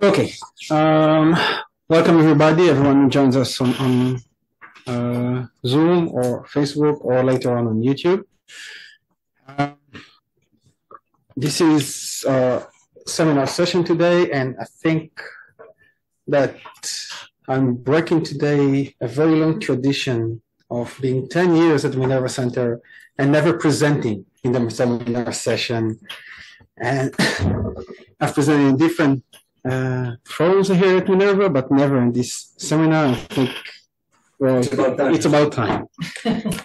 Okay. Um, Welcome everybody. Everyone who joins us on Zoom or Facebook or later on YouTube. Um, this is a seminar session today, and I think that I'm breaking today a very long tradition of being 10 years at the Minerva Center and never presenting in the seminar session. And I've presented in different forums here at Minerva, but never in this seminar. I think it's about time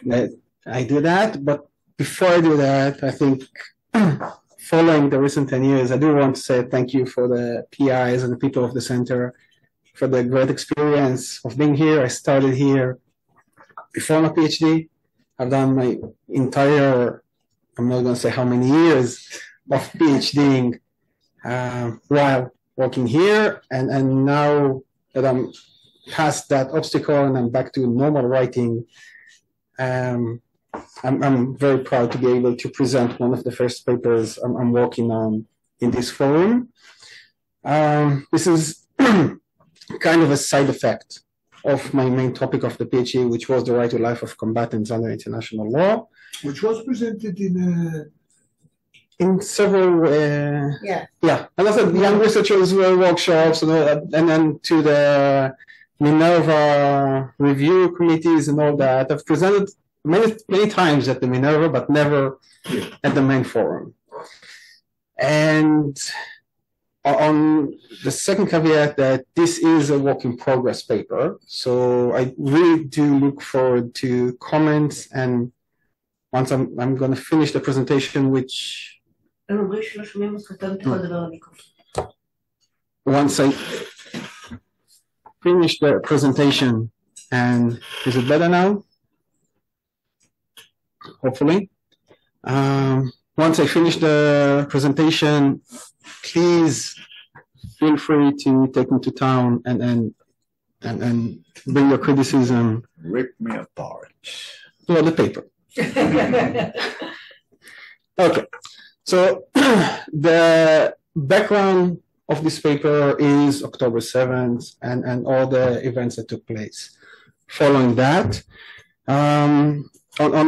that I do that. But before I do that, I think following the recent 10 years, I do want to say thank you for the PIs and the people of the center for the great experience of being here. I started here before my PhD. I've done my entire, I'm not going to say how many years of PhDing while working here. And now that I'm past that obstacle and I'm back to normal writing, I'm very proud to be able to present one of the first papers I'm working on in this forum. This is kind of a side effect of my main topic of the PhD, which was the right to life of combatants under international law. Which was presented in several, and also young researchers workshops, and then to the Minerva review committees and all that. I've presented many times at the Minerva, but never at the main forum. And on the second caveat that this is a work in progress paper, so I really do look forward to comments, and once I'm going to finish the presentation, which once I finish the presentation, and is it better now? Hopefully. Once I finish the presentation, please feel free to take me to town and bring your criticism. Rip me apart. Well, the paper. Okay. So the background of this paper is October 7th and all the events that took place. Following that, on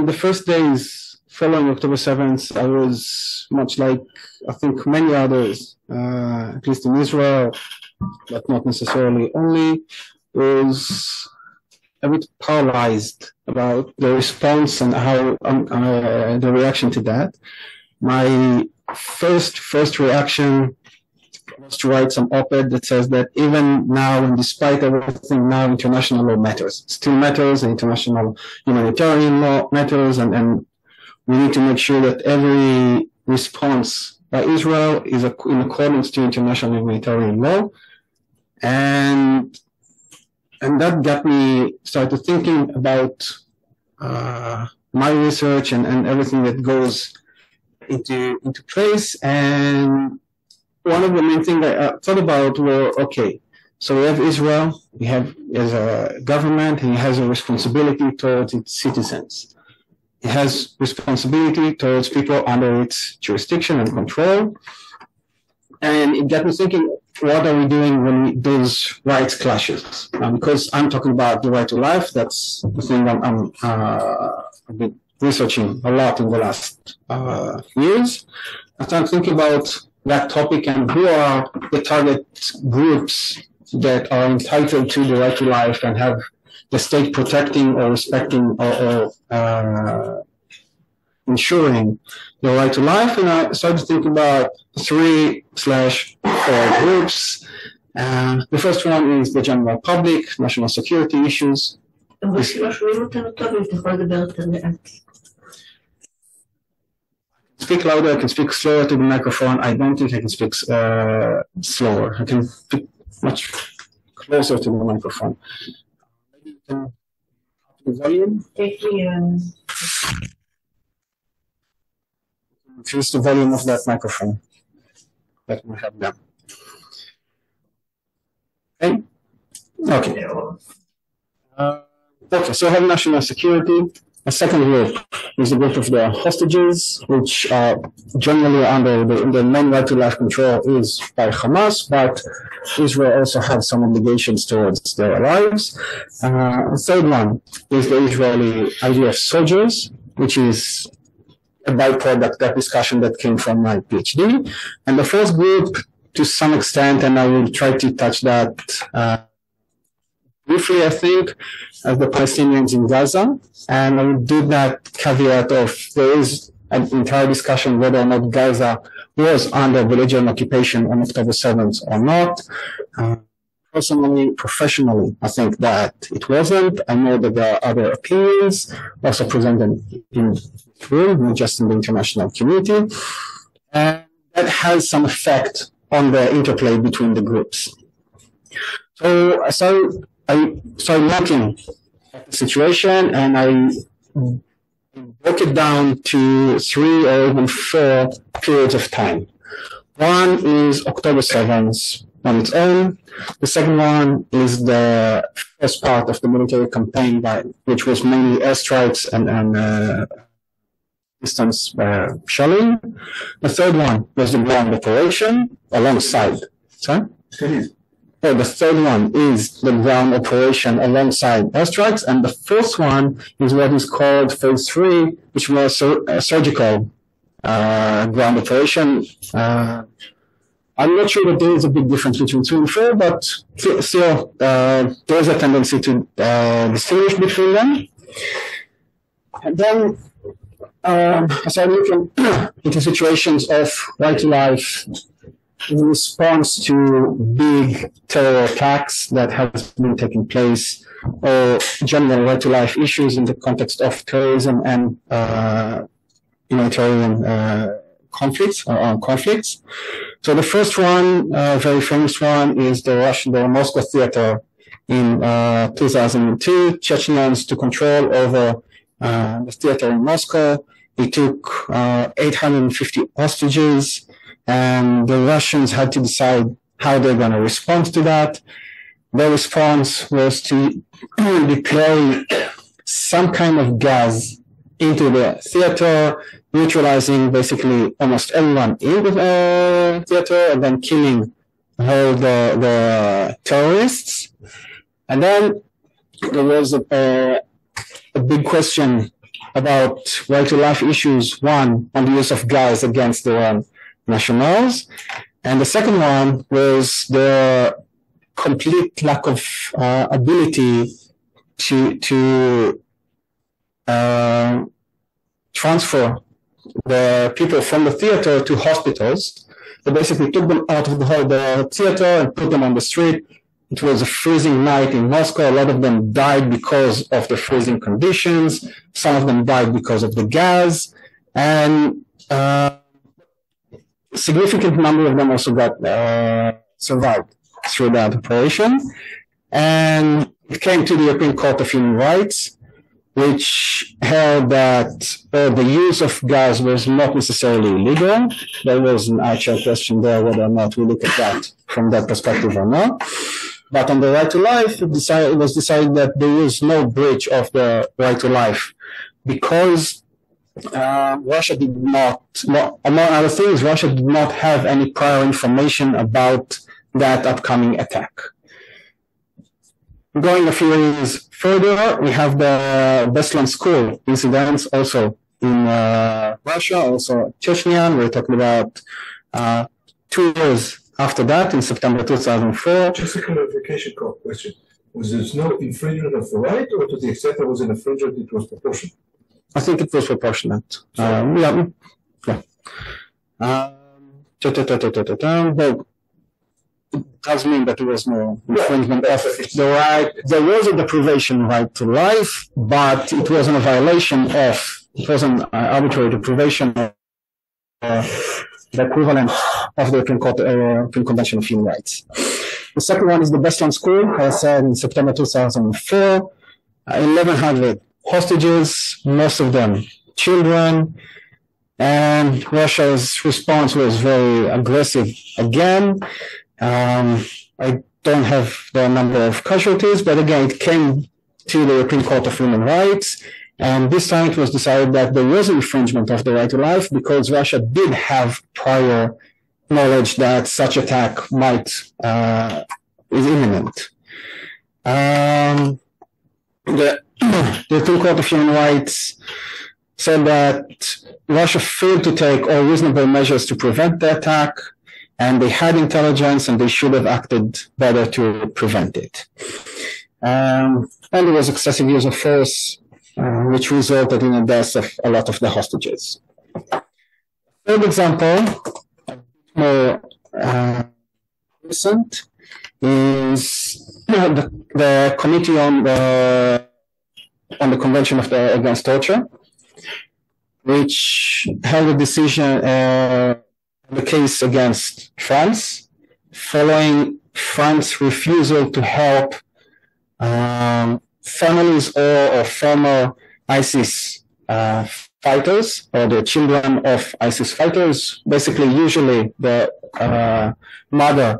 the first days following October 7th, I was much like, I think, many others, at least in Israel, but not necessarily only, was a bit paralyzed about the response and how the reaction to that. My first reaction was to write some op-ed that says that even now, and despite everything now, international law matters. It still matters, and international humanitarian law matters, and we need to make sure that every response by Israel is in accordance to international humanitarian law. And that got me started thinking about my research and everything that goes into place. And one of the main things I thought about were, okay, so we have Israel, we have as a government, and it has a responsibility towards its citizens. It has responsibility towards people under its jurisdiction and control. And it got me thinking, what are we doing when those rights clashes? Because I'm talking about the right to life. That's the thing I've been researching a lot in the last years. I started thinking about that topic and who are the target groups that are entitled to the right to life and have the state protecting or respecting or ensuring the right to life. And I started thinking about 3/4 groups. The first one is the general public, national security issues. Speak louder, I can speak slower to the microphone. I don't think I can speak slower. I can speak much closer to the microphone. Maybe you can up the volume. Increase the volume of that microphone. That will help them. Okay. Okay. Okay. So I have national security. A second group is the group of the hostages, which are generally under the main right to life control is by Hamas, but Israel also has some obligations towards their lives. The third one is the Israeli IDF soldiers, which is a byproduct, that discussion that came from my PhD. And the fourth group, to some extent, and I will try to touch that briefly, I think, as the Palestinians in Gaza. And I will do that caveat of there is an entire discussion whether or not Gaza was under belligerent occupation on October 7th or not. Personally, professionally, I think that it wasn't. I know that there are other opinions also presented in this room, not just in the international community. And that has some effect on the interplay between the groups. So I started looking at the situation, and I broke it down to 3 or even 4 periods of time. One is October 7th on its own. The second one is the first part of the military campaign, which was mainly airstrikes and distance shelling. The third one was the ground operation alongside. Sorry? Oh, the third one is the ground operation alongside airstrikes, and the fourth one is what is called phase 3, which was a surgical ground operation. I'm not sure that there is a big difference between 2 and 4, but still there is a tendency to distinguish between them. And then I started looking into situations of right to life in response to big terror attacks that have been taking place, or general right to life issues in the context of terrorism and humanitarian conflicts or armed conflicts. So the first one, very famous one, is the Moscow theater in 2002. Chechens took control over the theater in Moscow. It took 850 hostages, and the Russians had to decide how they're going to respond to that. Their response was to deploy some kind of gas into the theater, neutralizing basically almost everyone in the theater, and then killing all the terrorists. And then there was a big question about right to life issues, one on the use of gas against the nationals, and the second one was the complete lack of ability to transfer the people from the theater to hospitals. They basically took them out of the theater and put them on the street. It was a freezing night in Moscow. A lot of them died because of the freezing conditions. Some of them died because of the gas, and significant number of them also got survived through that operation. And it came to the European Court of Human Rights, which held that the use of gas was not necessarily illegal. There was an actual question there whether or not we look at that from that perspective or not. But on the right to life, it was decided that there was no breach of the right to life because Russia did not, among other things, Russia did not have any prior information about that upcoming attack. Going a few years further, we have the Beslan school incidents also in Russia, also Chechnya. We're talking about 2 years after that, in September 2004. Just a clarification question. Was there no infringement of the right, or to the extent there was an infringement, it was proportionate? I think it was proportionate. Yeah. But it does mean that there was no infringement of the right. There was a deprivation right to life, but it wasn't a violation of, it was an arbitrary deprivation of the equivalent of the European Convention of Human Rights. The second one is the Beslan school, as I said, in September 2004. 1,100 hostages, most of them children, and Russia's response was very aggressive again. I don't have the number of casualties, but again, it came to the European Court of Human Rights, And this time it was decided that there was an infringement of the right to life because Russia did have prior knowledge that such attack is imminent. The European Court of Human Rights said that Russia failed to take all reasonable measures to prevent the attack, and they had intelligence and they should have acted better to prevent it. And there was excessive use of force, which resulted in the deaths of a lot of the hostages. Third example, a bit more recent, is the Committee on the Convention Against Torture, which held a decision the case against France, following France's refusal to help families or former ISIS fighters or the children of ISIS fighters. Basically, usually the mother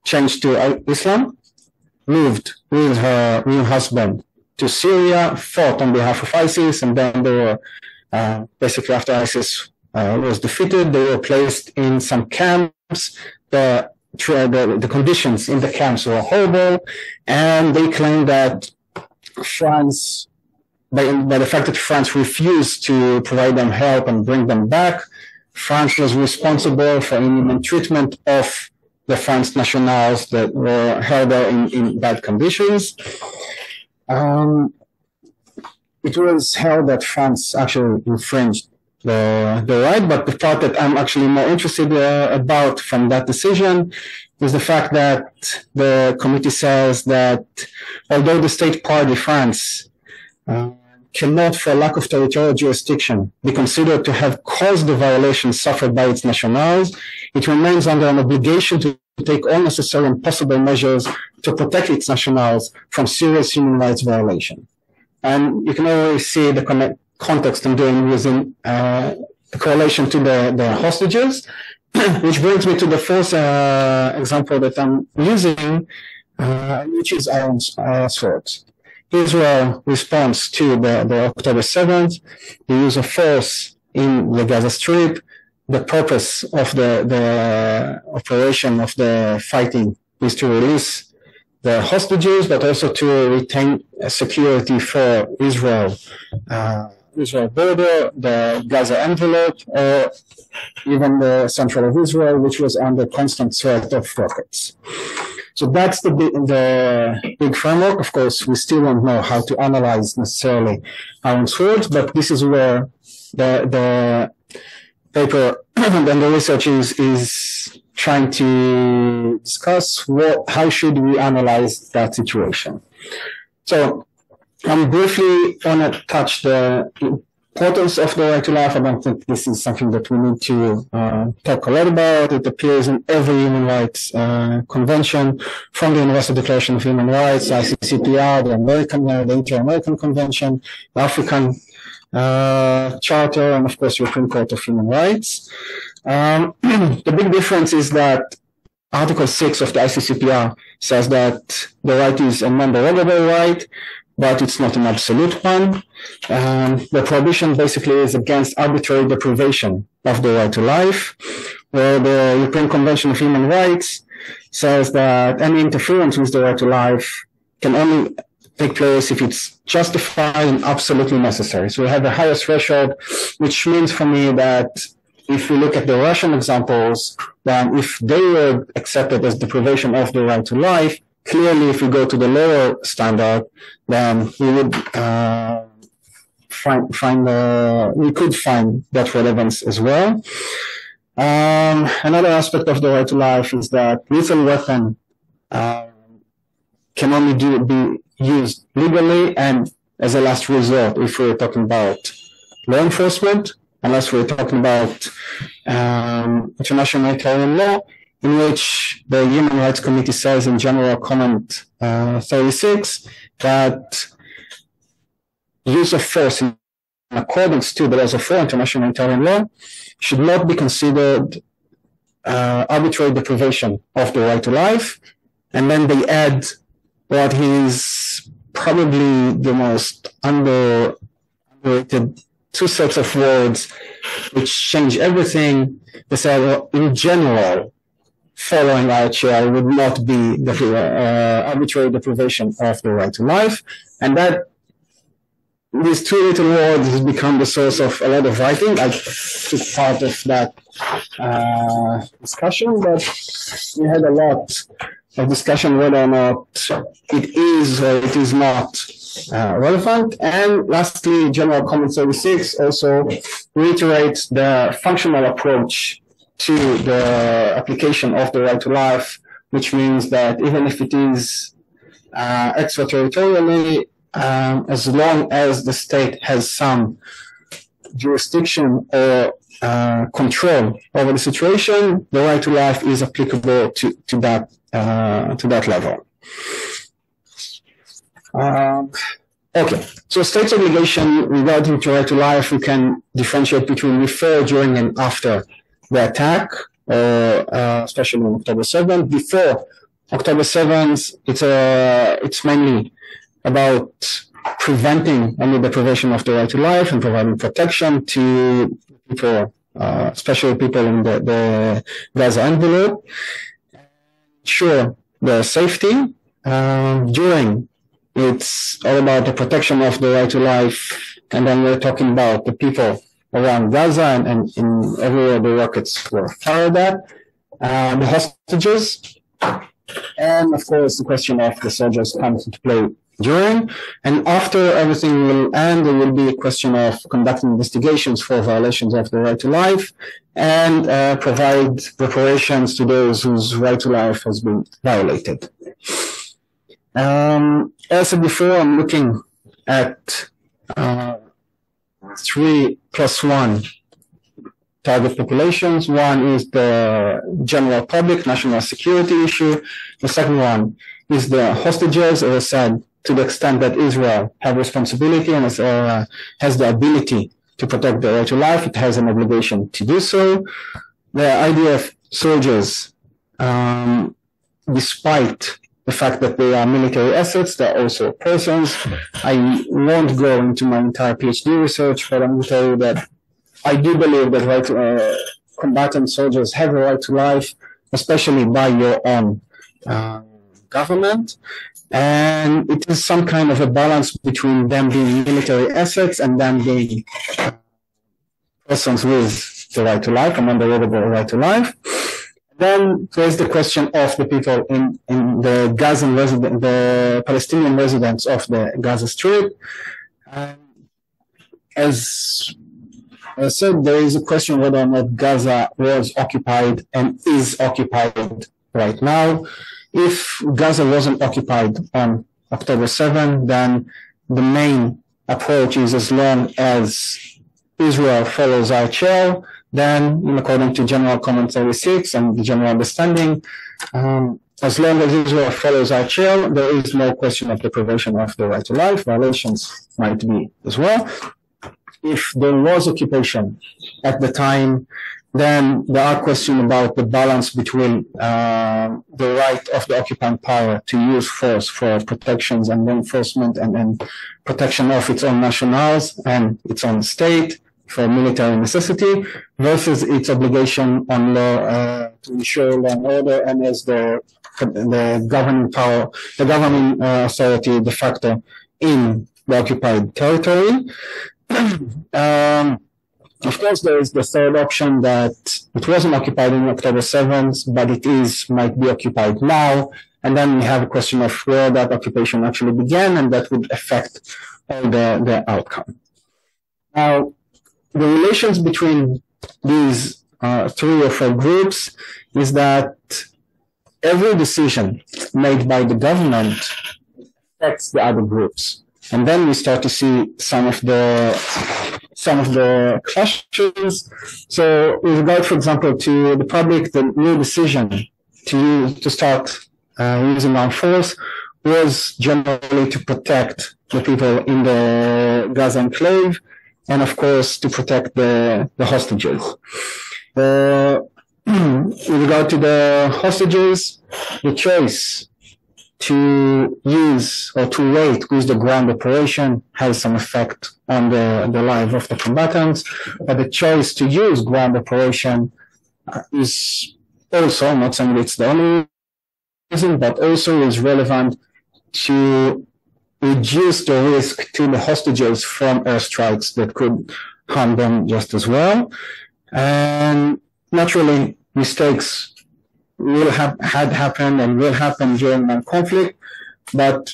changed to Islam, moved with her new husband to Syria, fought on behalf of ISIS, and then they were basically, after ISIS was defeated, they were placed in some camps. The conditions in the camps were horrible, and they claimed that France, by the fact that France refused to provide them help and bring them back, France was responsible for inhuman treatment of the French nationals that were held there in bad conditions. It was held that France actually infringed the right, but the part that I'm actually more interested about from that decision is the fact that the committee says that although the state party France cannot, for lack of territorial jurisdiction, be considered to have caused the violations suffered by its nationals, it remains under an obligation to take all necessary and possible measures to protect its nationals from serious human rights violation. And you can always see the context I'm doing using the correlation to the hostages, which brings me to the fourth example that I'm using, which is Iron Sword. Israel response to the October 7th, the use of force in the Gaza Strip. The purpose of the operation of the fighting is to release the hostages, but also to retain security for Israel border, the Gaza envelope, or even the central of Israel, which was under constant threat of rockets. So that's the big framework. Of course, we still don't know how to analyze necessarily Iron Swords, but this is where the paper and the research is trying to discuss how should we analyze that situation. So I'm briefly going to touch the importance of the right to life. I don't think this is something that we need to talk a lot about. It appears in every human rights convention, from the Universal Declaration of Human Rights, ICCPR, the Inter-American Convention, the African Charter, and of course, European Court of Human Rights. The big difference is that Article 6 of the ICCPR says that the right is a non-derogable right, but it's not an absolute one. The prohibition basically is against arbitrary deprivation of the right to life, where the European Convention of Human Rights says that any interference with the right to life can only take place if it's justified and absolutely necessary. So we have the highest threshold, which means for me that if we look at the Russian examples, then if they were accepted as deprivation of the right to life, clearly if we go to the lower standard, then we would we could find that relevance as well. Another aspect of the right to life is that lethal weapon can only be used legally and as a last resort if we're talking about law enforcement, unless we're talking about international humanitarian law, in which the Human Rights Committee says in General Comment 36 that use of force in accordance to the laws of war, international humanitarian law, should not be considered arbitrary deprivation of the right to life. And then they add what is probably the most underrated two sets of words which change everything. They say, well, in general, following IHL would not be the arbitrary deprivation of the right to life, and that these two little words has become the source of a lot of writing. I took part of that discussion, but we had a lot of discussion whether or not it is or it is not relevant. And lastly, General Comment 36 also reiterates the functional approach to the application of the right to life, which means that even if it is extraterritorially, as long as the state has some jurisdiction or control over the situation, the right to life is applicable to that level. Okay, so state's obligation regarding to right to life, we can differentiate between before, during, and after the attack, especially on October 7th. Before October 7th, it's mainly about preventing any deprivation of the right to life and providing protection to people, especially people in the Gaza envelope. Sure, the safety. During, it's all about the protection of the right to life, and then we're talking about the people around Gaza and in everywhere the rockets were fired at, the hostages, and of course the question of the soldiers comes into play during. And after everything will end, there will be a question of conducting investigations for violations of the right to life and provide reparations to those whose right to life has been violated. As I said before, I'm looking at 3+1 target populations. One is the general public, national security issue. The second one is the hostages, as I said, to the extent that Israel has responsibility and has the ability to protect the right to life, it has an obligation to do so. The IDF soldiers, despite the fact that they are military assets, they're also persons. I won't go into my entire PhD research, but I'm going to tell you that I do believe that combatant soldiers have a right to life, especially by your own government. And it is some kind of a balance between them being military assets and them being persons with the right to life, an underrated right to life. Then there's the question of the people in the Gazan resident, the Palestinian residents of the Gaza Strip. As I said, there is a question whether or not Gaza was occupied and is occupied right now. If Gaza wasn't occupied on October 7, then the main approach is as long as Israel follows IHL, then, according to General Comment 36 and the general understanding, as long as Israel follows IHL, there is no question of deprivation of the right to life. Violations might be as well. If there was occupation at the time, then there are questions about the balance between the right of the occupying power to use force for protections and enforcement and protection of its own nationals and its own state for military necessity versus its obligation on law to ensure law and order and as the governing power, the governing authority de facto in the occupied territory. Of course, there is the third option that it wasn't occupied on October 7th, but it might be occupied now. And then we have a question of where that occupation actually began, and that would affect all the outcome. Now, the relations between these 3 or 4 groups is that every decision made by the government affects the other groups. And then we start to see some of the clashes. So with regard, for example, to the public, the new decision to start using armed force was generally to protect the people in the Gaza enclave and, of course, to protect the hostages. With regard to the hostages, the choice to use or to wait with the ground operation has some effect on the life of the combatants, but the choice to use ground operation is also not saying it's the only reason, but also is relevant to reduce the risk to the hostages from airstrikes that could harm them just as well. And naturally, mistakes had happened and will happen during a conflict, but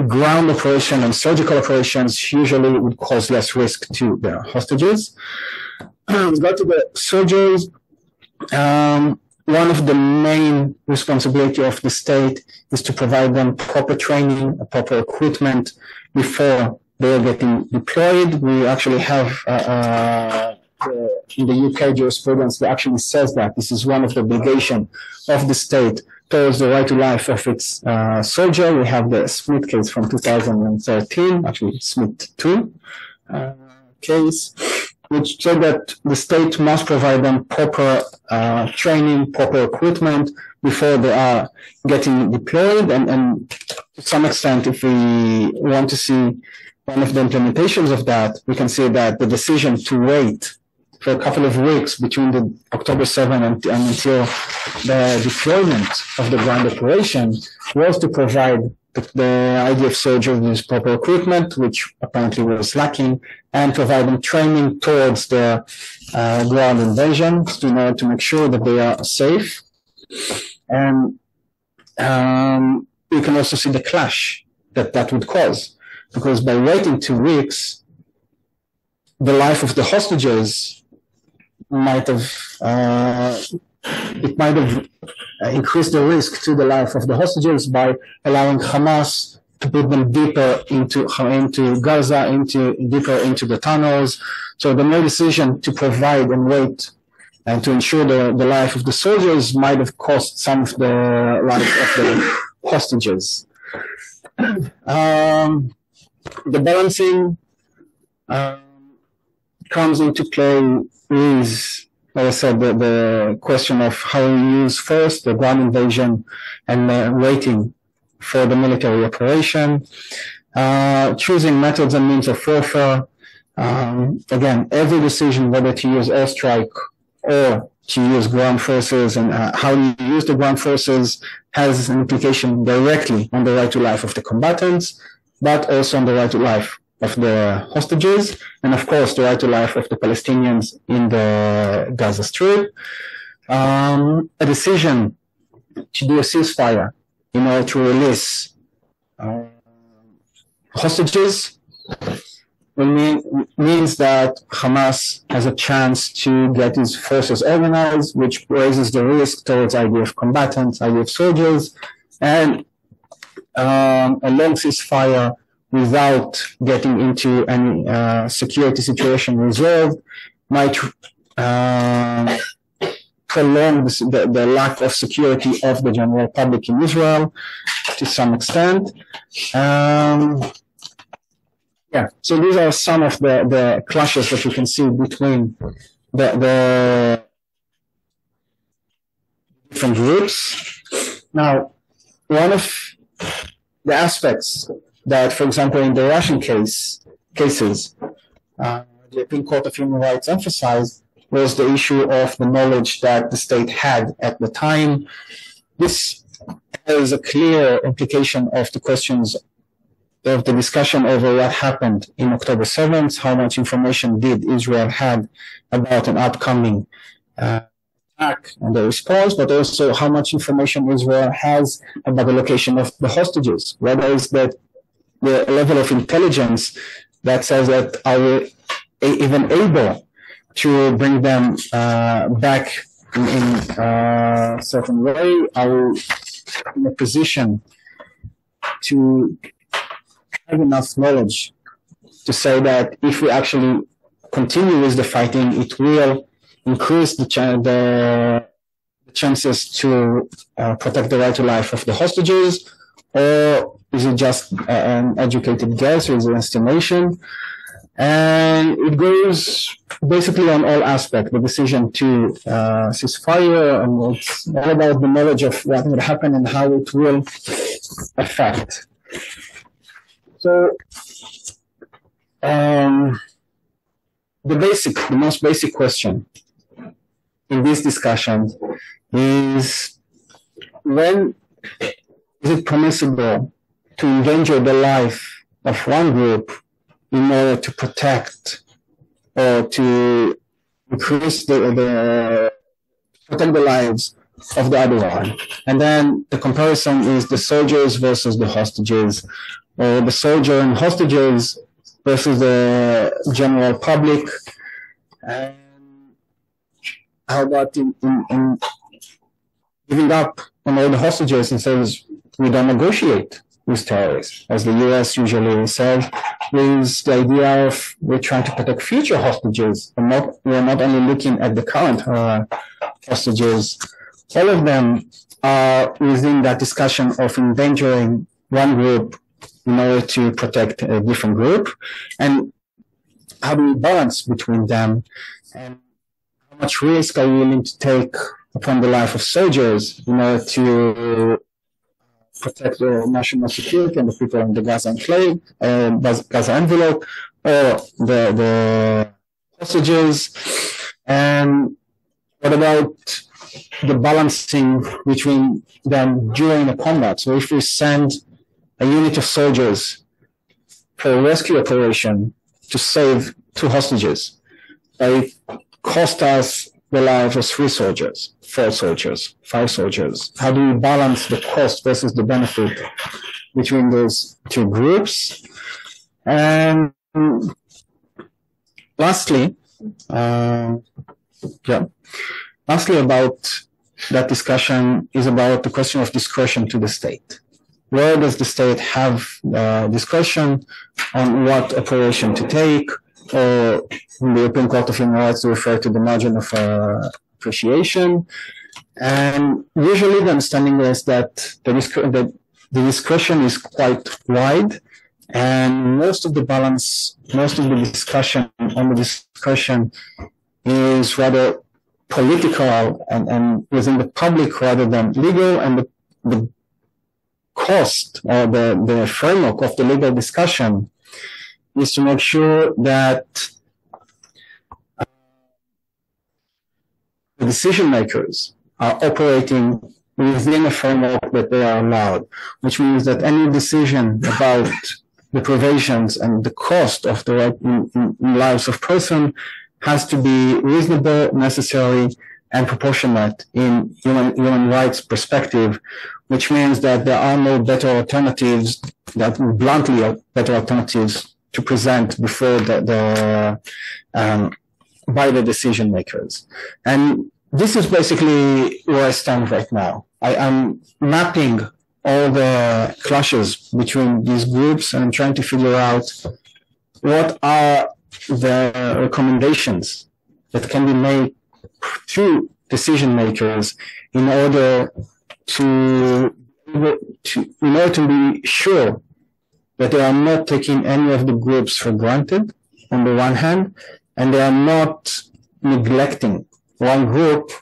ground operation and surgical operations usually would cause less risk to the hostages. Let's go to the soldiers. One of the main responsibility of the state is to provide them proper training, proper equipment before they are getting deployed. We actually have in the UK jurisprudence that actually says that this is one of the obligations of the state towards the right to life of its soldier. We have the Smith case from 2013, actually Smith 2 case, which said that the state must provide them proper training, proper equipment before they are getting deployed. And to some extent, if we want to see one of the implementations of that, we can see that the decision to wait for a couple of weeks between the October 7 and until the deployment of the ground operation was to provide the IDF soldiers with proper equipment, which apparently was lacking, and provide them training towards the ground invasion in order to make sure that they are safe. And you can also see the clash that would cause, because by waiting 2 weeks, the life of the hostages might have increased the risk to the life of the hostages by allowing Hamas to put them deeper into Gaza, deeper into the tunnels. So the mere decision to provide and wait and to ensure the life of the soldiers might have cost some of the life of the hostages. The balancing comes into play is, like I said, the question of how we use first the ground invasion and waiting for the military operation, choosing methods and means of warfare. Again, every decision whether to use airstrike or to use ground forces and how you use the ground forces has an implication directly on the right to life of the combatants, but also on the right to life of the hostages, and of course the right to life of the Palestinians in the Gaza Strip. A decision to do a ceasefire in order to release hostages means that Hamas has a chance to get its forces organized, which raises the risk towards IDF combatants, IDF soldiers, and a long ceasefire without getting into any security situation resolved might prolong the lack of security of the general public in Israel to some extent. So these are some of the clashes that you can see between the different groups. Now, one of the aspects that, for example, in the Russian cases, the European Court of Human Rights emphasized was the issue of the knowledge that the state had at the time. This has a clear implication of the questions of the discussion over what happened in October 7th, how much information did Israel have about an upcoming attack and the response, but also how much information Israel has about the location of the hostages. Whether it's that the level of intelligence that says that are we even able to bring them back in a certain way? Are we in a position to have enough knowledge to say that if we actually continue with the fighting, it will increase the chances to protect the right to life of the hostages? Or is it just an educated guess, or is it an estimation? And it goes basically on all aspects, the decision to ceasefire, and it's all about the knowledge of what will happen and how it will effect. So, the most basic question in this discussion is, when is it permissible to endanger the life of one group in order to protect or to increase protect the lives of the other one? And then the comparison is the soldiers versus the hostages, or the soldier and hostages versus the general public. And how about in giving up on all the hostages and says we don't negotiate with terrorists, as the US usually says, with the idea of we're trying to protect future hostages, and we're not only looking at the current hostages. All of them are within that discussion of endangering one group in order to protect a different group, and how do we balance between them, and how much risk are we willing to take upon the life of soldiers in order to protect the national security and the people in the Gaza enclave, Gaza envelope, or the hostages. And what about the balancing between them during a combat? So if we send a unit of soldiers for a rescue operation to save 2 hostages, it cost us the lives of 3 soldiers, 4 soldiers, 5 soldiers. How do we balance the cost versus the benefit between those 2 groups? And lastly, lastly about that discussion is about the question of discretion to the state. Where does the state have discretion on what operation to take, or in the European Court of Human Rights to refer to the margin of appreciation? And usually the understanding is that the discretion is quite wide, and most of the discussion on the discretion is rather political and within the public rather than legal, and the cost or the framework of the legal discussion is to make sure that the decision makers are operating within a framework that they are allowed, which means that any decision about the provisions and the cost of the lives of person has to be reasonable, necessary, and proportionate in human rights perspective, which means that there are no better alternatives, that bluntly are better alternatives to present before by the decision makers. And this is basically where I stand right now. I am mapping all the clashes between these groups, and I'm trying to figure out what are the recommendations that can be made to decision makers in order to be sure that they are not taking any of the groups for granted on the one hand, and they are not neglecting one group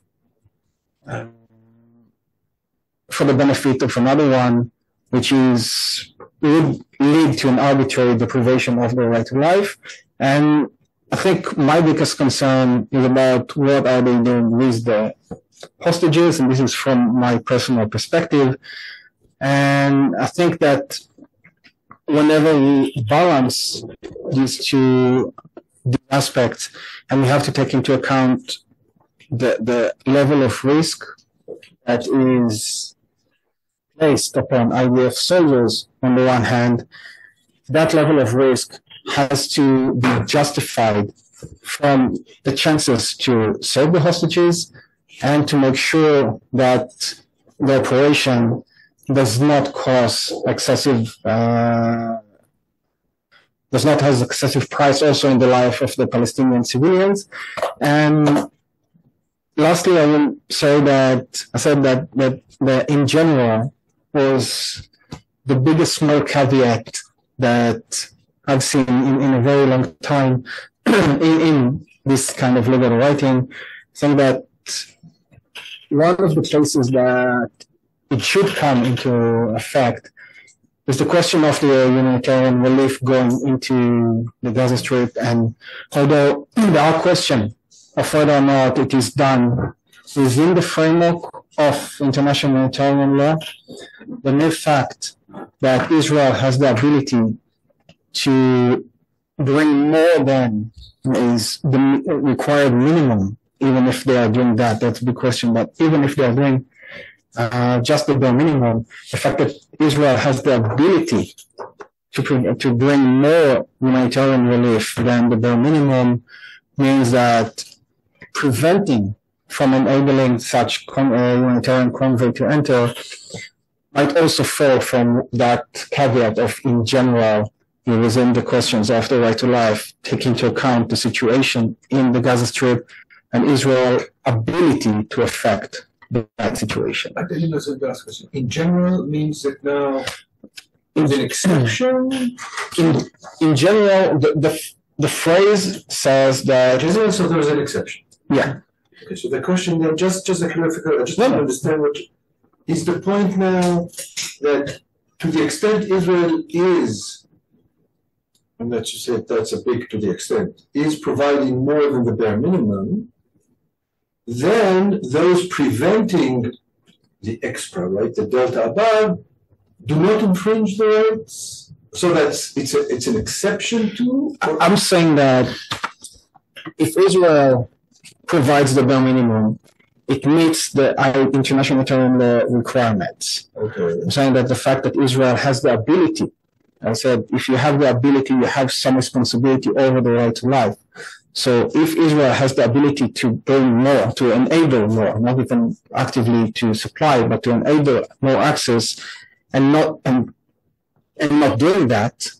for the benefit of another one, which would lead to an arbitrary deprivation of the right to life. And I think my biggest concern is about what are they doing with the hostages, and this is from my personal perspective. And I think that whenever we balance these 2 aspects, and we have to take into account the level of risk that is placed upon IDF soldiers on the one hand, that level of risk has to be justified from the chances to save the hostages and to make sure that the operation does not cause excessive, does not have excessive price also in the life of the Palestinian civilians. And lastly, I will say that in general was the biggest small caveat that I've seen in a very long time in this kind of legal writing, saying that one of the places that it should come into effect is the question of the humanitarian relief going into the Gaza Strip. And although there are questions of whether or not it is done within the framework of international humanitarian law, the mere fact that Israel has the ability to bring more than is the required minimum, even if they are doing that, that's a big question, but even if they are doing just the bare minimum, the fact that Israel has the ability to bring more humanitarian relief than the bare minimum means that preventing from enabling such humanitarian convoy to enter might also fall from that caveat of, in general, within the questions of the right to life, take into account the situation in the Gaza Strip and Israel's ability to affect that situation. I think that's the last question. In general means that now is an exception? In general, the phrase says that... So there's an exception? Yeah. Okay, so the question then, just a clarification, I just want to understand what is the point now that to the extent Israel is, and let's just say that's a big to the extent, is providing more than the bare minimum, then those preventing the extra, right, the delta above, do not infringe the rights. So that's it's an exception to. I'm saying that if Israel provides the bare minimum, it meets the international humanitarian law requirements. Okay. I'm saying that the fact that Israel has the ability, I said, if you have the ability, you have some responsibility over the right to life. So if Israel has the ability to bring more, to enable more, not even actively to supply, but to enable more access, and not doing that,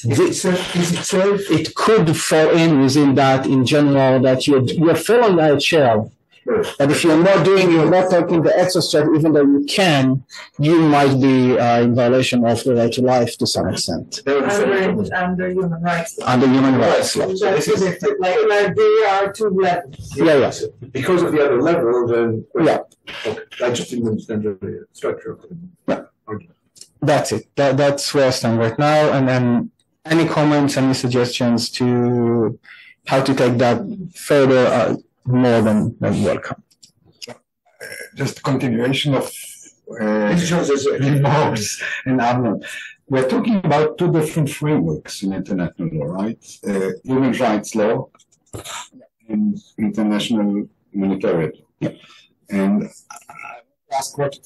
it could fall in within that in general that you're following that shell. But if you're not taking the extra step, even though you can, you might be in violation of the right to life to some extent. Under human rights law. Under human rights law. Like there are two levels. Yeah. Because of the other level, then yeah. Okay. I just didn't understand the structure of it. Yeah. That's it. That's where I stand right now. And then any comments, any suggestions to how to take that further are more than welcome. Just a continuation of remarks and Amnon. We're talking about two different frameworks in international law, right? Human rights law and international humanitarian law. Yeah. And I ask what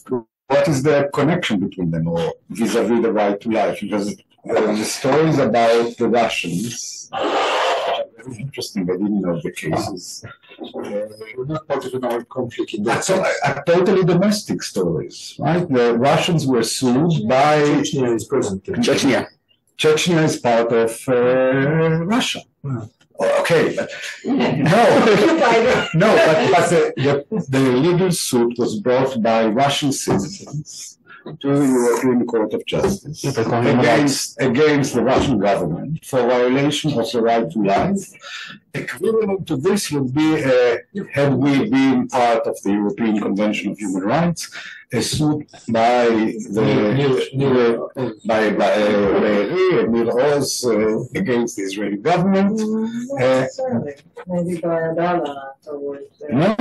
is the connection between them, or vis-a-vis the right to life? Because the stories about the Russians are very interesting. I didn't know the cases. We're not part of an armed conflict in that So, sense. totally domestic stories, right? The Russians were sued by Chechnya is present. Chechnya. Chechnya is part of Russia. Wow. Okay, but no, but the legal suit was brought by Russian citizens to the European Court of Justice against the Russian government for violation of the right to life. Equivalent to this would be, had we been part of the European Convention of Human Rights, a suit by Nir Oz against the Israeli government. Maybe by Adala towards No,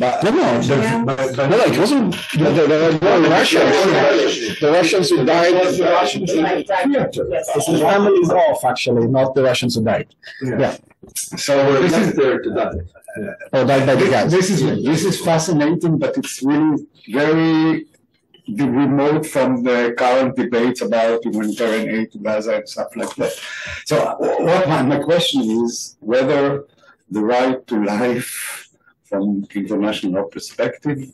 it wasn't the Russians. The Russians who died. This is families off, actually, not the Russians who died. Yeah. So this is there to die. Or died by the guys. This is fascinating, but it's really very remote from the current debates about humanitarian aid to Gaza and stuff like that. So what my question is whether the right to life from international law perspective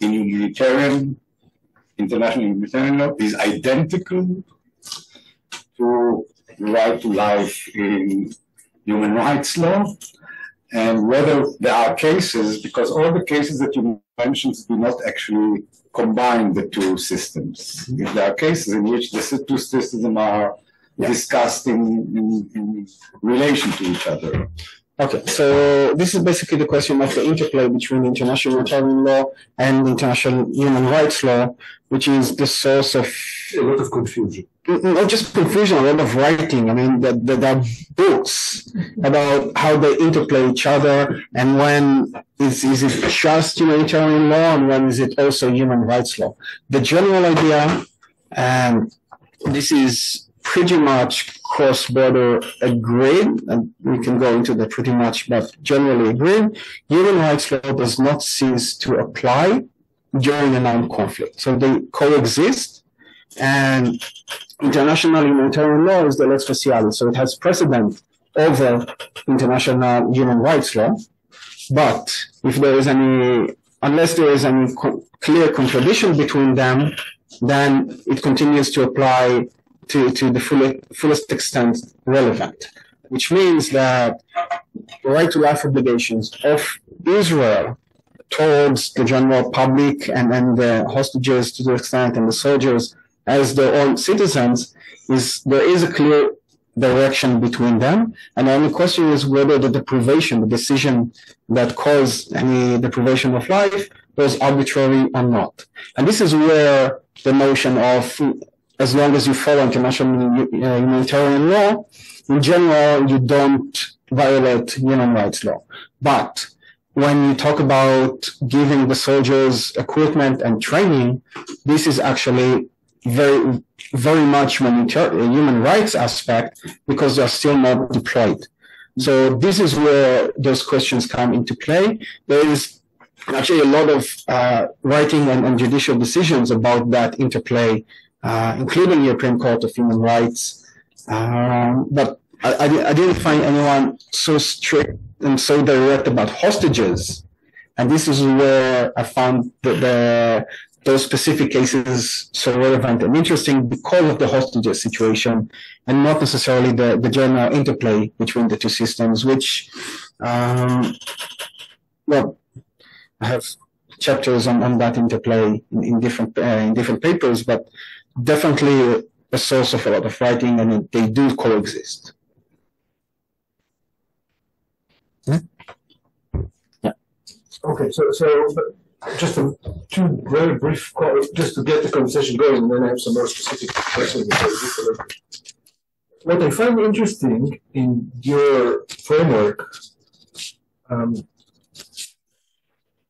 in international humanitarian law is identical to the right to life in human rights law, and whether there are cases, because all the cases that you mentioned do not actually combine the two systems. If there are cases in which the two systems are discussed in relation to each other. Okay, so this is basically the question of the interplay between international humanitarian law and international human rights law, which is the source of a lot of confusion. Not just confusion, a lot of writing. I mean, there are books about how they interplay each other, and when is it just humanitarian law, and when is it also human rights law. The general idea, and this is pretty much cross-border agreed, and we can go into that pretty much, but generally agreed, human rights law does not cease to apply during an armed conflict. So they coexist, and international humanitarian law is the lex specialis, so it has precedent over international human rights law. But if there is unless there is any clear contradiction between them, then it continues to apply to the fullest extent relevant, which means that the right to life obligations of Israel towards the general public and the hostages to the extent and the soldiers as their own citizens, there is a clear direction between them, and the only question is whether the decision that caused any deprivation of life was arbitrary or not. And this is where the notion of, as long as you follow international humanitarian law, in general, you don't violate human rights law. But when you talk about giving the soldiers equipment and training, this is actually very, very much human rights aspect, because they are still not deployed. So this is where those questions come into play. There is actually a lot of writing and judicial decisions about that interplay, including European Court of Human Rights. But I didn't find anyone so strict and so direct about hostages. And this is where I found those specific cases so relevant and interesting because of the hostages situation, and not necessarily the general interplay between the two systems, which, well, I have chapters on that interplay in different papers, but definitely a source of a lot of writing, and they do coexist. Yeah. Okay, so just two very brief, just to get the conversation going, and then I have some more specific questions. What I find interesting in your framework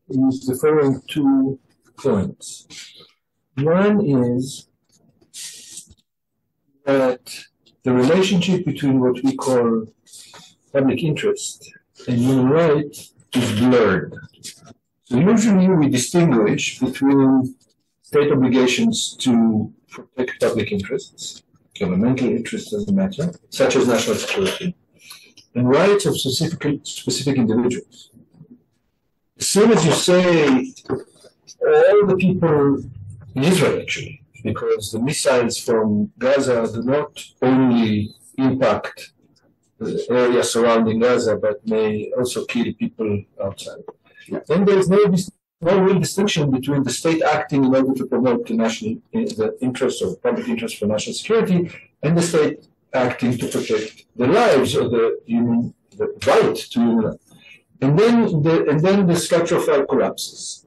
is the following 2 points. One is that the relationship between what we call public interest and human rights is blurred. So usually we distinguish between state obligations to protect public interests, governmental interests doesn't matter, such as national security, and rights of specific individuals. As soon as you say all the people in Israel, actually, because the missiles from Gaza do not only impact the area surrounding Gaza, but may also kill people outside. Then there is no real distinction between the state acting in order to promote the interest or public interest for national security, and the state acting to protect the lives of the right to human life. And then the structure of life collapses,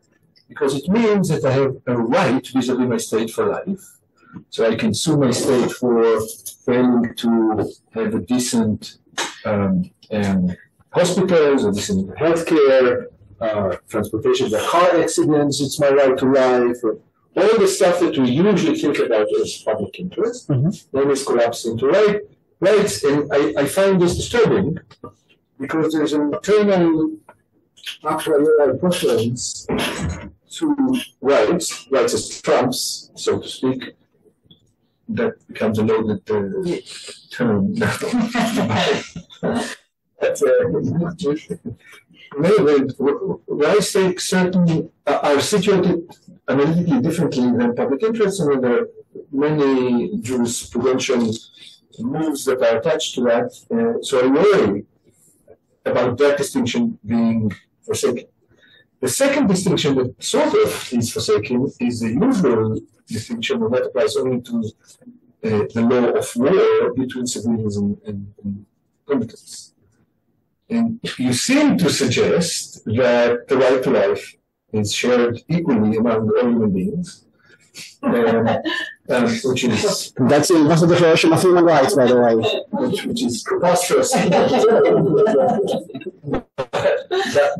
because it means that I have a right vis-a-vis my state for life. So I can sue my state for failing to have a decent hospitals, a decent healthcare, transportation by car accidents, it's my right to life, all the stuff that we usually think about as public interest, then is collapsed into rights, and I find this disturbing, because there's an internal a priori preference to rights as trumps, so to speak. That becomes a loaded term now. Rights take certainly are situated analytically differently than public interests, and there are many jurisprudential moves that are attached to that. So I worry about that distinction being forsaken. The second distinction that sort of is forsaken is the usual distinction, and that applies only to the law of war between civilians and combatants. And you seem to suggest that the right to life is shared equally among all human beings, which is That's the Declaration of Human Rights, by the way. which is preposterous.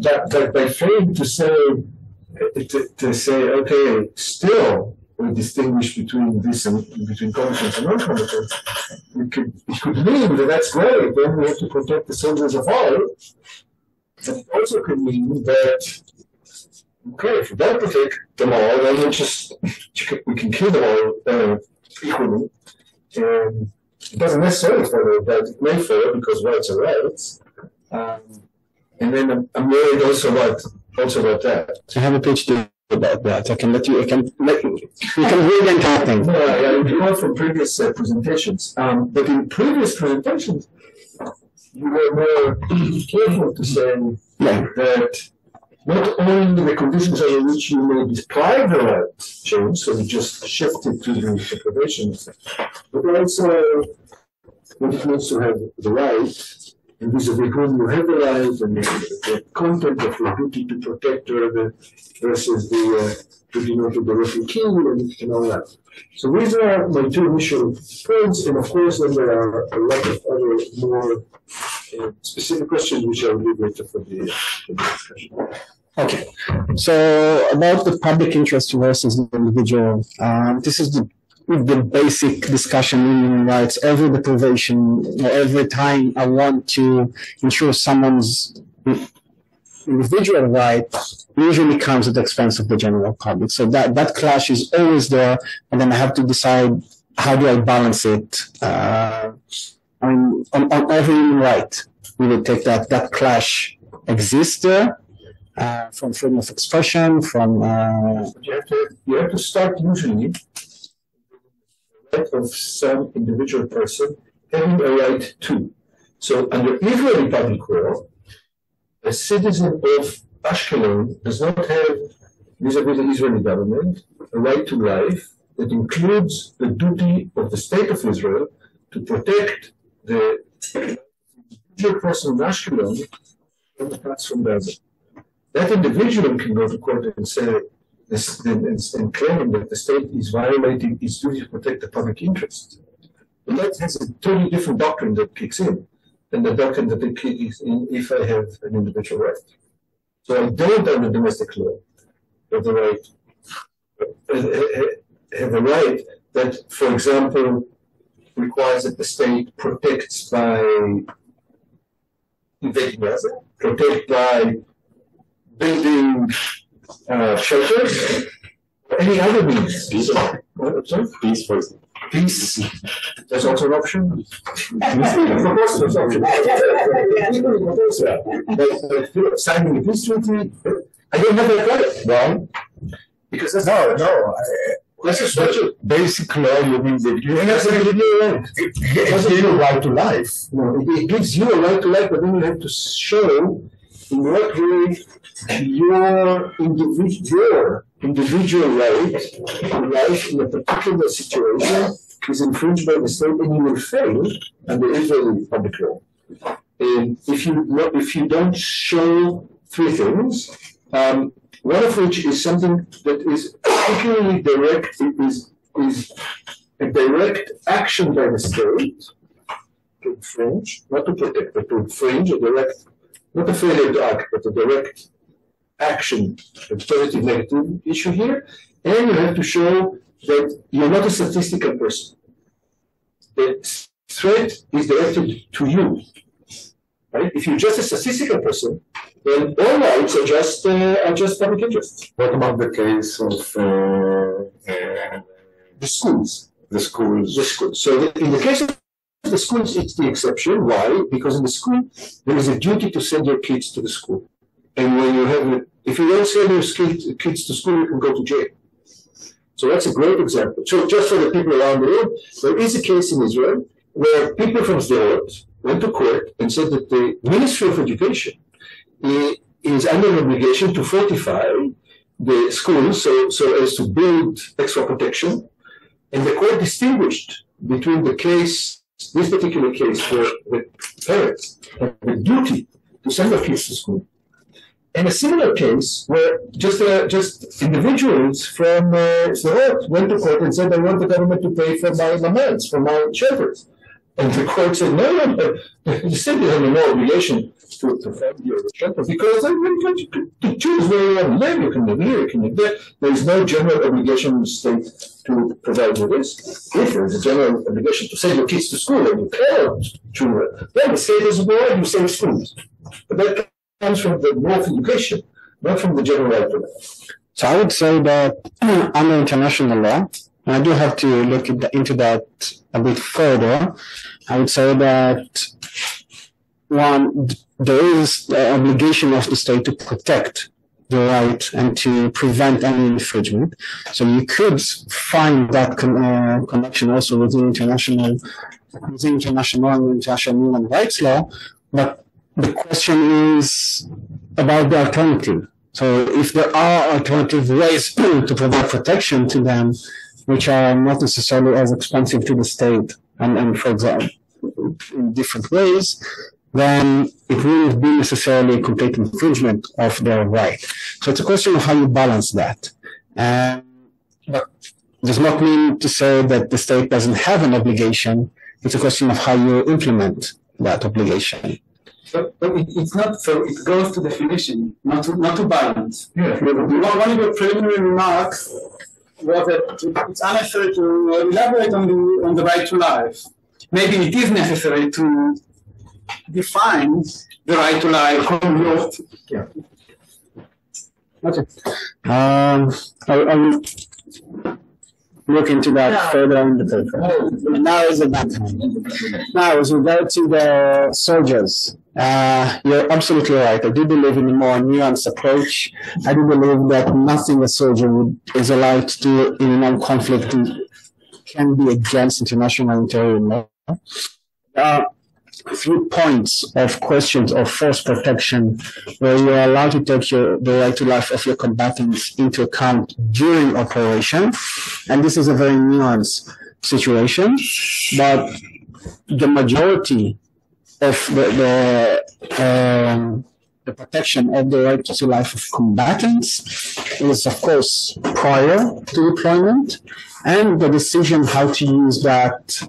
That by failing to say, okay, still we distinguish between this and between competence and non-competence, it could mean that that's great. Then we have to protect the soldiers of all. But it also could mean that, okay, if we don't protect them all, then we can kill them all equally. And it doesn't necessarily follow that. It may follow because rights are rights. And then I'm worried also about that. I have a PhD about that. I can let you. You can read and type things. No, I recall from previous presentations. But in previous presentations, you were more careful to say that not only the conditions under which you may deprive the right change, so we just shifted to the deprivations, but also what it means to have the right, and vis-a-vis whom you have the right, and the content of the duty to protect versus the duty not to directly kill, and all that. So these are my two initial points, and of course then there are a lot of other more specific questions which I will leave later for the discussion. Okay, so about the public interest versus the individual, this is the basic discussion in human rights. Every deprivation, or every time I want to ensure someone's individual right, usually comes at the expense of the general public. So that clash is always there, and then I have to decide how do I balance it. On every human right, we will take that clash exists there. From freedom of expression, from you have to start usually of some individual person having a right to. So under Israeli public law, a citizen of Ashkelon does not have, vis-a-vis the Israeli government, a right to life that includes the duty of the state of Israel to protect the individual person in Ashkelon from attacks from Gaza. That individual can go to court and say, and claim that the state is violating its duty to protect the public interest. But that has a totally different doctrine that kicks in than the doctrine that kicks in if I have an individual right. So I don't under domestic law have the right, that, for example, requires that the state protects by invading Gaza, protect by building shelters, or any other means. Peace, for example. Peace. There's also an option. Of course, there's an option. But signing a peace treaty, I don't have that right. Why? Because that's This is such a basic law. You mean that you have it gives you a right to life. No, it gives you a right to life, but then you have to show in what way your individual right to life in a particular situation is infringed by the state, and you will fail under Israeli public law. And if you don't show three things, one of which is something that is particularly direct, is a direct action by the state to infringe, not to protect, but to infringe, a direct, not a failure to act, but a direct action, a positive, negative issue here. And you have to show that you're not a statistical person. The threat is directed to you. Right? If you're just a statistical person, then all rights are just public interest. What about the case of The schools. The schools. So in the case of the schools, it's the exception. Why? Because in the school, there is a duty to send your kids to the school. And when you have, if you don't send your kids to school, you can go to jail. So that's a great example. So just for the people around the world, there is a case in Israel where people from Sderot went to court and said that the Ministry of Education is under an obligation to fortify the schools so as to build extra protection. And the court distinguished between the case, this particular case, where the parents have the duty to send their kids to school. In a similar case, where just individuals from Sderot went to court and said, I want the government to pay for my laments, for my shelters. And the court said, no, the city has no obligation to fund your shelter because you can choose where you want to live. You can live here, you can live there. There is no general obligation in the state to provide you this. If there is a general obligation to send your kids to school and you cannot choose it, then the state is aware you save schools. But that comes from the law of education, not from the general right to life. So I would say that under international law, and I do have to look into that a bit further, I would say that one, there is the obligation of the state to protect the right and to prevent any infringement. So you could find that connection also within international human rights law, but the question is about the alternative. So if there are alternative ways to provide protection to them, which are not necessarily as expensive to the state, and for example, in different ways, then it wouldn't be necessarily a complete infringement of their right. So it's a question of how you balance that. But does not mean to say that the state doesn't have an obligation. It's a question of how you implement that obligation. But it's not, so it goes to definition, not to balance. Yeah. One of your preliminary remarks was that it's unnecessary to elaborate on the right to life. Maybe it is necessary to define the right to life. Yeah. Okay. I will look into that further in the paper. Now is about time. Now, as regard to the soldiers, you're absolutely right. I do believe in a more nuanced approach. I do believe that nothing a soldier is allowed to do in a non-conflict can be against international humanitarian law. Few points of questions of force protection where you are allowed to take the right to life of your combatants into account during operation. And this is a very nuanced situation, but the majority of the protection of the right to life of combatants is, of course, prior to deployment, and the decision how to use that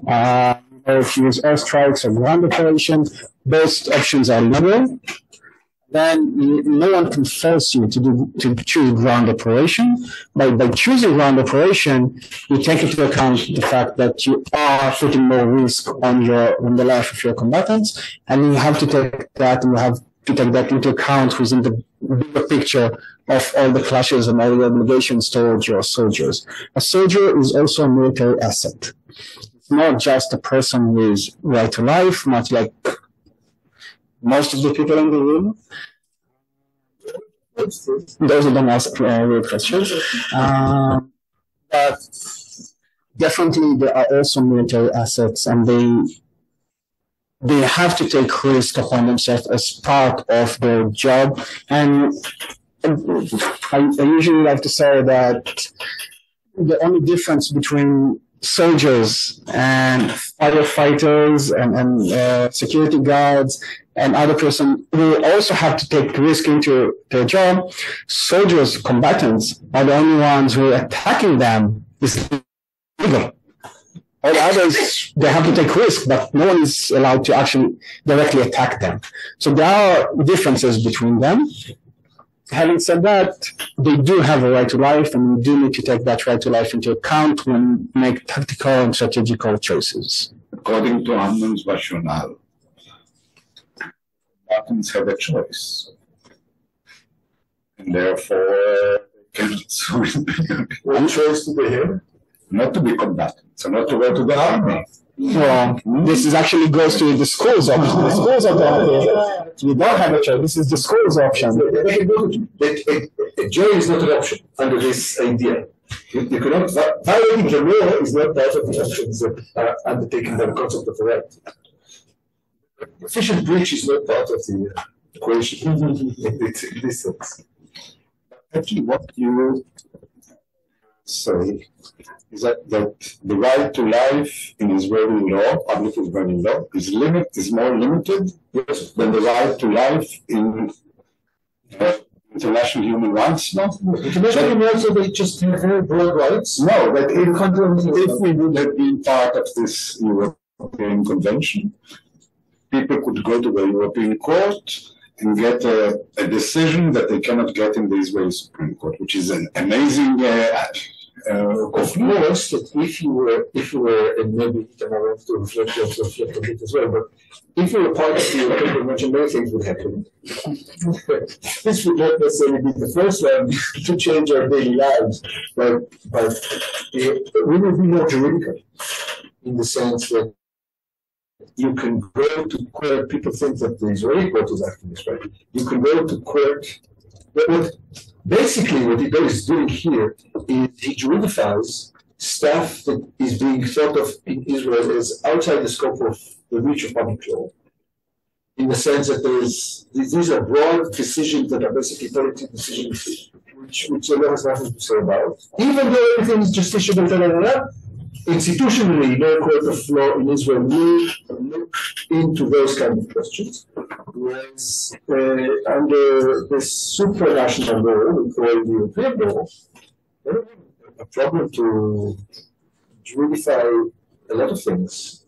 or if you use airstrikes or ground operation, both options are legal. Then no one can force you to choose ground operation. By choosing ground operation, you take into account the fact that you are putting more risk on the life of your combatants, and you have to take that into account within the bigger picture of all the clashes and all the obligations towards your soldiers. A soldier is also a military asset. Not just a person with right to life, much like most of the people in the room. Those who don't ask real questions. But definitely there are also military assets, and they have to take risk upon themselves as part of their job. And I usually like to say that the only difference between soldiers and firefighters and security guards and other person who also have to take risk into their job, soldiers, combatants, are the only ones who are attacking them is legal. All the others, they have to take risk, but no one is allowed to actually directly attack them. So there are differences between them. Having said that, they do have a right to life, and we do need to take that right to life into account when we make tactical and strategical choices. According to Amnon's rationale, combatants have a choice, and therefore they cannot sue. What choice do they have? Not to be combatants, and not to go to the army. Well, this is actually goes to the school's option. The school's alternative. You don't have a choice. This is the school's option. A jail is not an option under this idea. You cannot violating the law is not part of the options that are undertaken by the concept of the right. Efficient breach is not part of the equation in this sense. Actually, what you say is that the right to life in Israeli law, public Israeli law, is more limited than the right to life in international human rights law. International human rights law, they just have very broad rights. No, but if we would have been part of this European Convention, people could go to the European Court and get a decision that they cannot get in the Israeli Supreme Court, which is an amazing. Of course, that if you were, and maybe Itamar wants to reflect on it as well, but if you were part of the European Convention, many things would happen. This would not necessarily be the first one to change our daily lives, but we will be more juridical in the sense that you can go to court. People think that the Israeli court is acting this way. You can go to court. Basically, what Igor is doing here is he juridifies stuff that is being thought of in Israel as outside the scope of the reach of public law, in the sense that these are broad decisions that are basically political decisions, which the law has nothing to say about. Even though everything is justiciable, institutionally, no court of law in Israel will look into those kind of questions. Whereas under this supranational law, we call the European law, they don't have a problem to jurify a lot of things.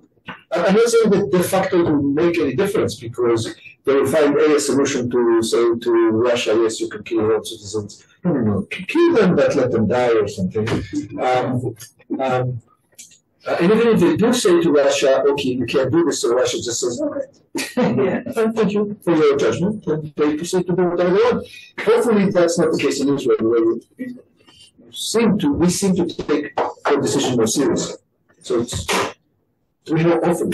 I'm not saying that de facto will make any difference, because they will find a solution to say to Russia, yes, you can kill all citizens. No, kill them, but let them die or something. And even if they do say to Russia, okay, you can't do this, so Russia just says, all right, thank you for your judgment, and they proceed to do whatever they want. Hopefully that's not the case in Israel, where we seem to take the decision more seriously. So it's more often.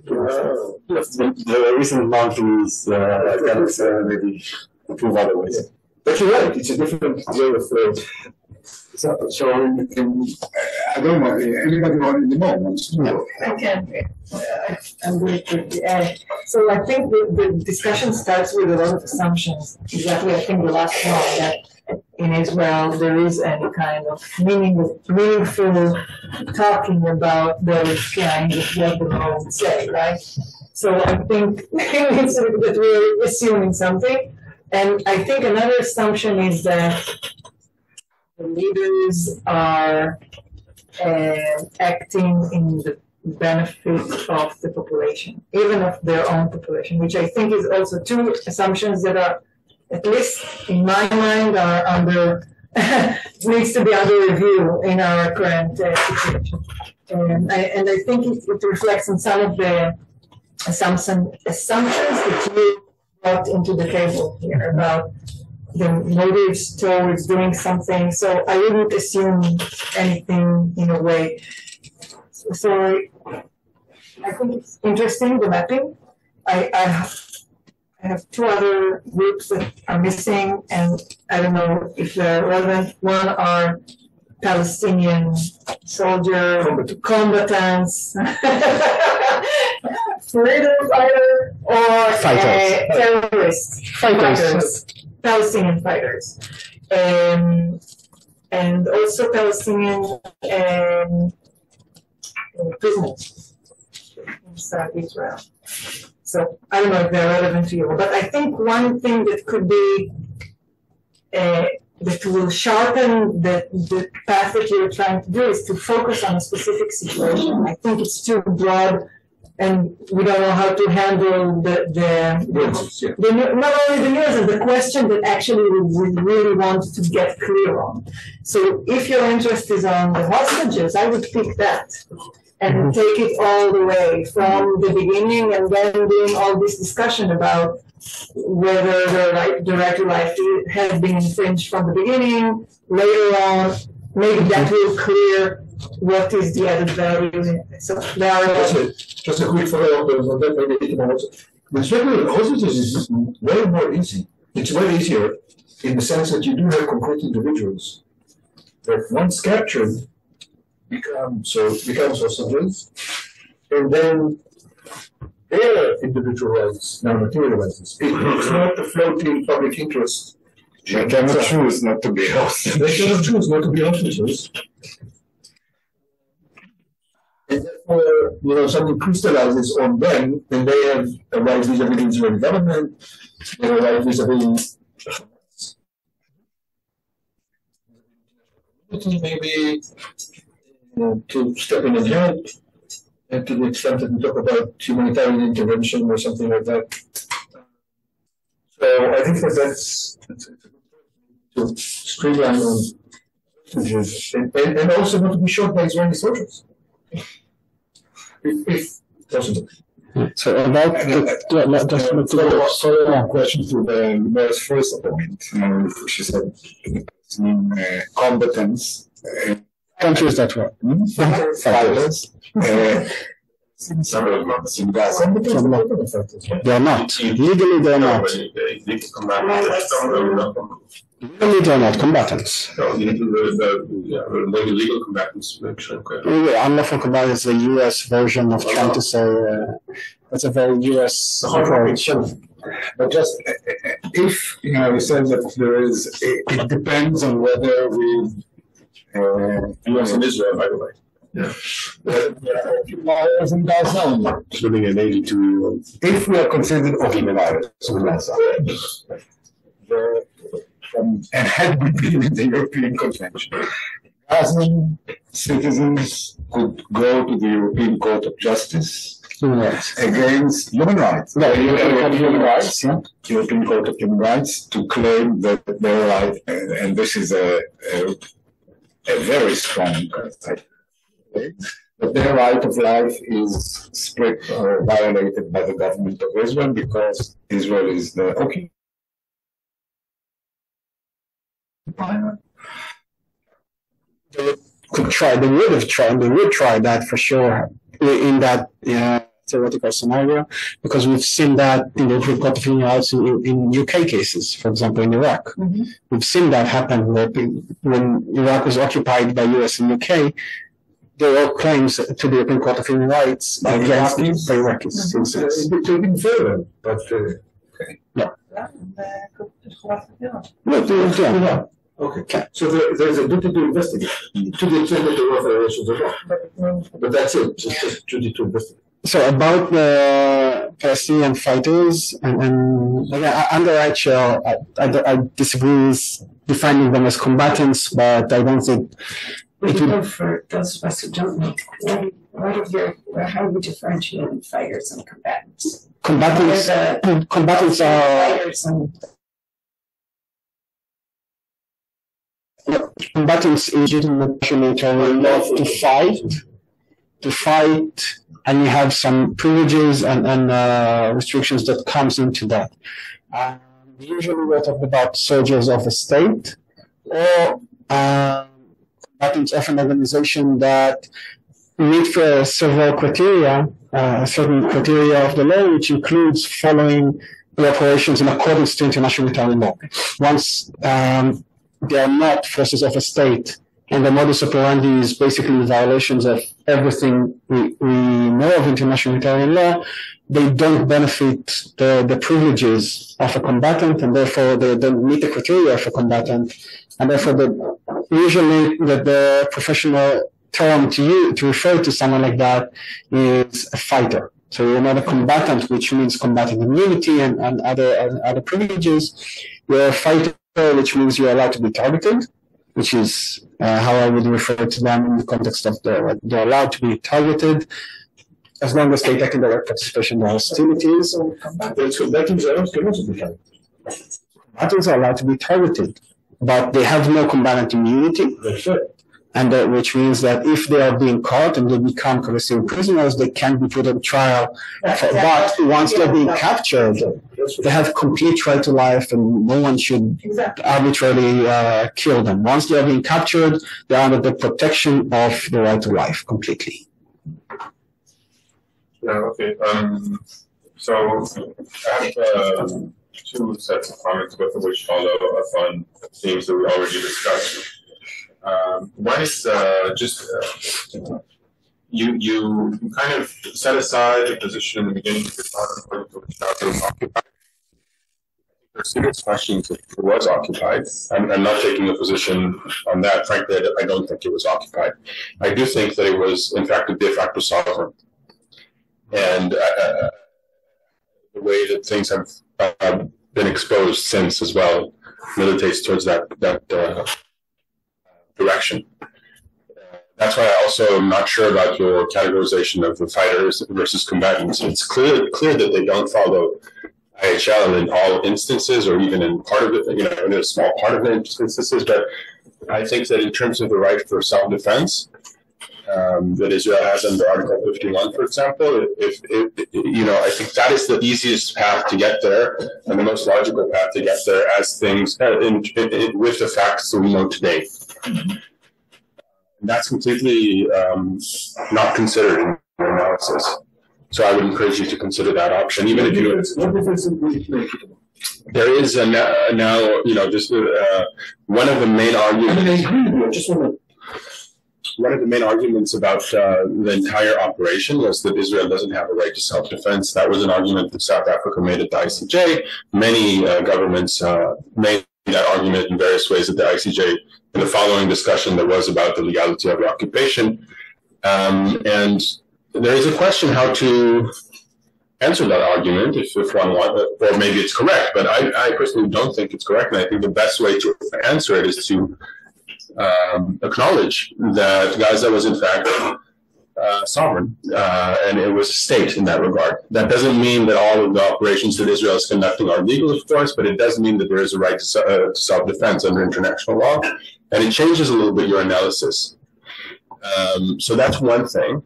The recent mountains maybe improve otherwise. Yeah. But you're right, it's a different way of So I don't know. Anybody want to know? I can. I'm very quickly. So I think the discussion starts with a lot of assumptions. Exactly, I think the last one, that in Israel there is any kind of meaningful talking about those kinds of what the law would say, right? So I think it's that we're assuming something. And I think another assumption is that the leaders are acting in the benefit of the population, even of their own population, which I think is also two assumptions that are, at least in my mind, are under needs to be under review in our current situation. And I think it reflects on some of the assumptions that you brought into the table here about the motives towards doing something. So I wouldn't assume anything in a way. So I think it's interesting, the mapping. I have two other groups that are missing, and I don't know if they're relevant. One are Palestinian soldier combatants, freedom fighter, or terrorists, fighters. Palestinian fighters, and also Palestinian prisoners inside Israel. So I don't know if they're relevant to you, but I think one thing that could be that will sharpen the path that you're trying to do is to focus on a specific situation. I think it's too broad, and we don't know how to handle not only the news, and the question that actually we really want to get clear on. So if your interest is on the hostages, I would pick that and take it all the way from the beginning, and then doing all this discussion about whether the right to life has been infringed from the beginning. Later on, maybe that will clear what is the added value. So there are just a quick follow-up on that, maybe the struggle with hostages is way more easy. It's way easier in the sense that you do have concrete individuals that once captured becomes hostages, and then their individual rights now materializes. It's not the floating public interest They cannot choose not to be hostages. They cannot choose not to be hostages. And therefore, something crystallizes on them, and they have a right vis-a-vis the Israeli government, they have a right vis-a-vis maybe to step in and help, and to the extent that we talk about humanitarian intervention or something like that. So I think that's to streamline on hostages and also not to be shot by Israeli soldiers. If possible. So about follow-up question to the first point, she said combatants. Can't use that word. Fighters. They are not. Legally, they are not. Legally, they are not combatants. Illegal combatants. Unlawful combatants is the U.S. version of trying to say that's a very U.S. approach. But just if we said that there is, it depends on whether we. U.S. and Israel, by the way. Yeah. In Gaza, including an 82-year-old. If we are considered occupied in Gaza, and had we been in the European Convention, Gazan citizens could go to the European Court of Justice against human rights. Human rights, yeah. European Court of Human Rights to claim that their right, and this is a very strong that their right of life is strict or violated by the government of Israel because Israel is the occupier. They would try that for sure in that theoretical scenario, because we've seen that in the European Court of Human Rights in UK cases, for example, in Iraq. Mm-hmm. We've seen that happen when Iraq was occupied by US and UK. There were claims to the European Court of Human Rights against the Iraqis. It would be further, but okay. No. Okay. So there's a duty to investigate to the extent that there were violations of law. But that's it. Just duty to investigate. So about the Palestinian fighters, and again, under Rachel, I disagree with defining them as combatants, but I don't think it would. For those of us who don't know, how would you differentiate fighters and combatants? Combatants are. Combatants is legitimate military law to fight, and you have some privileges and restrictions that comes into that. Usually we're talking about soldiers of a state or combatants of an organization that meet for several criteria, certain criteria of the law, which includes following the operations in accordance to international military law. Once they are not forces of a state, and the modus operandi is basically violations of everything we know of international military law, they don't benefit the privileges of a combatant, and therefore they don't meet the criteria of a combatant, and therefore usually the professional term to refer to someone like that is a fighter. So you're not a combatant, which means combatant immunity and other privileges. You're a fighter, which means you're allowed to be targeted, which is how I would refer to them in the context of they're allowed to be targeted as long as they take in direct participation in the hostilities. Combatants are allowed to be targeted, but they have no combatant immunity. That's right. And which means that if they are being caught and they become Palestinian prisoners, they can be put on trial. But once they're being captured, they have complete right to life, and no one should arbitrarily kill them. Once they are being captured, they are under the protection of the right to life completely. Yeah, okay. So I have two sets of comments, both of which follow up on themes that we already discussed. One is you kind of set aside the position in the beginning of your talk according to which occupied. There's serious questions if it was occupied. I'm not taking a position on that. Frankly, I don't think it was occupied. I do think that it was, in fact, a de facto sovereign. And the way that things have been exposed since as well militates towards that direction. That's why I also am not sure about your categorization of the fighters versus combatants. It's clear that they don't follow IHL in all instances, or even in part of it, in a small part of the instances. But I think that in terms of the right for self-defense that Israel has under Article 51, for example, I think that is the easiest path to get there and the most logical path to get there as things with the facts that we know today. That's completely not considered in your analysis. So I would encourage you to consider that option, even if you. What difference would it make? There is now, just one of the main arguments. I mean, I agree with you. I just want to. One of the main arguments about the entire operation was that Israel doesn't have a right to self-defense. That was an argument that South Africa made at the ICJ. Many governments made that argument in various ways at the ICJ in the following discussion that was about the legality of the occupation. And there is a question how to answer that argument if one wants, or maybe it's correct, but I personally don't think it's correct. And I think the best way to answer it is to acknowledge that Gaza was in fact sovereign, and it was a state in that regard. That doesn't mean that all of the operations that Israel is conducting are legal, of course, but it does mean that there is a right to self-defense under international law, and it changes a little bit your analysis. So that's one thing.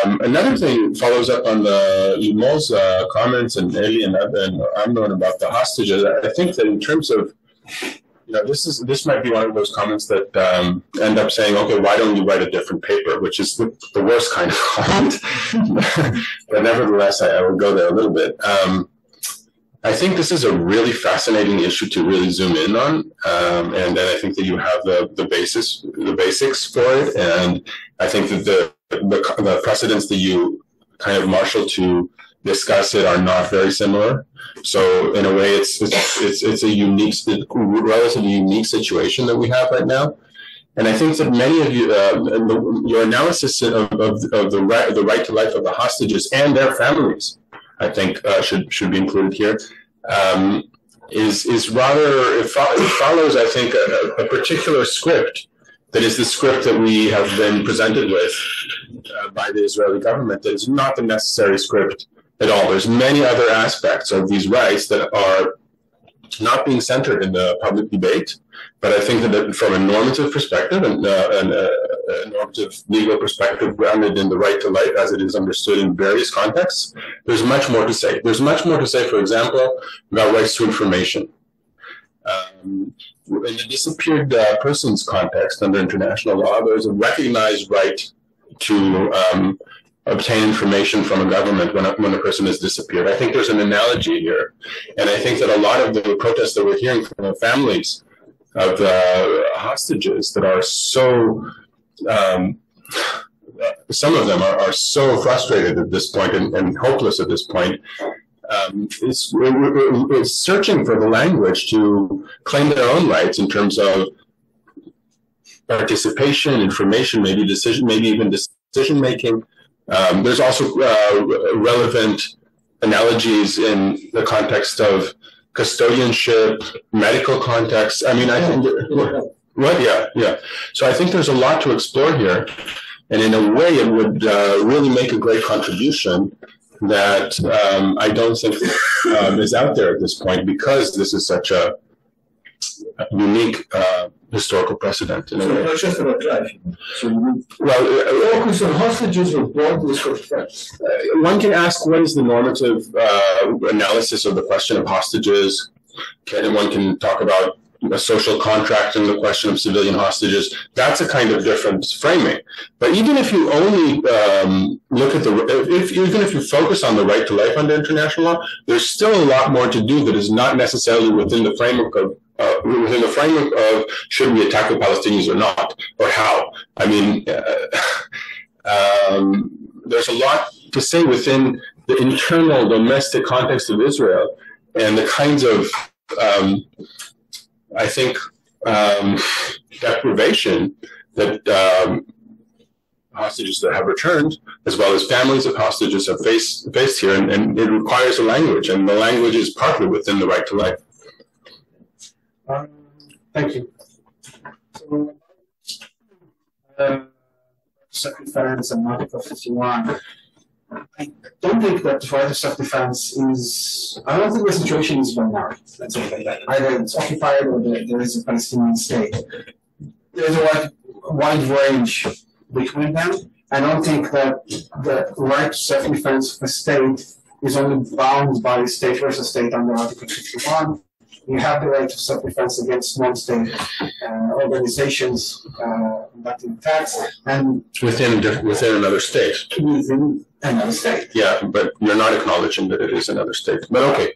Another thing follows up on the Limol's comments and Eli and Amnon about the hostages. I think that in terms of, this might be one of those comments that end up saying, okay, why don't you write a different paper, which is the worst kind of comment. But nevertheless, I will go there a little bit. I think this is a really fascinating issue to really zoom in on, and I think that you have the basics for it, and I think that the precedents that you kind of marshal to discuss it are not very similar. So in a way, it's a relatively unique situation that we have right now. And I think that many of you, your analysis of the right to life of the hostages and their families, I think should be included here. Is rather it follows, I think, a particular script that is the script that we have been presented with by the Israeli government. That is not the necessary script at all. There's many other aspects of these rights that are not being centered in the public debate. But I think that from a normative perspective and a normative legal perspective grounded in the right to life as it is understood in various contexts, there's much more to say. There's much more to say, for example, about rights to information. In the disappeared persons context under international law, there's a recognized right to obtain information from a government when a person is disappeared. I think there's an analogy here. And I think that a lot of the protests that we're hearing from the families of the hostages that are so, some of them are so frustrated at this point and hopeless at this point, is searching for the language to claim their own rights in terms of participation, information, maybe even decision making. There's also relevant analogies in the context of custodianship, medical context. I mean, I think, yeah. So I think there's a lot to explore here. And in a way, it would really make a great contribution that I don't think is out there at this point, because this is such a unique historical precedent. In a way. Not just about life. Well, focus on hostages or broad list of threats. One can ask, what is the normative analysis of the question of hostages? One can talk about a social contract and the question of civilian hostages. That's a kind of different framing. But even if you only look at even if you focus on the right to life under international law, there's still a lot more to do that is not necessarily within the framework of should we attack the Palestinians or not, or how. I mean, there's a lot to say within the internal domestic context of Israel the kinds of, I think, deprivation that hostages that have returned, as well as families of hostages have faced here, and it requires a language, and the language is partly within the right to life. Thank you. So, self-defense and Article 51. I don't think that the right of self-defense is. I don't think the situation is binary. Let's say like that. Either it's occupied or there is a Palestinian state. There's a wide range between them. I don't think that the right to self-defense of a state is only bound by state versus state under Article 51. You have the right of self-defense against non-state organizations conducting attacks, and within another state. Within another state. Yeah, but you're not acknowledging that it is another state. But okay.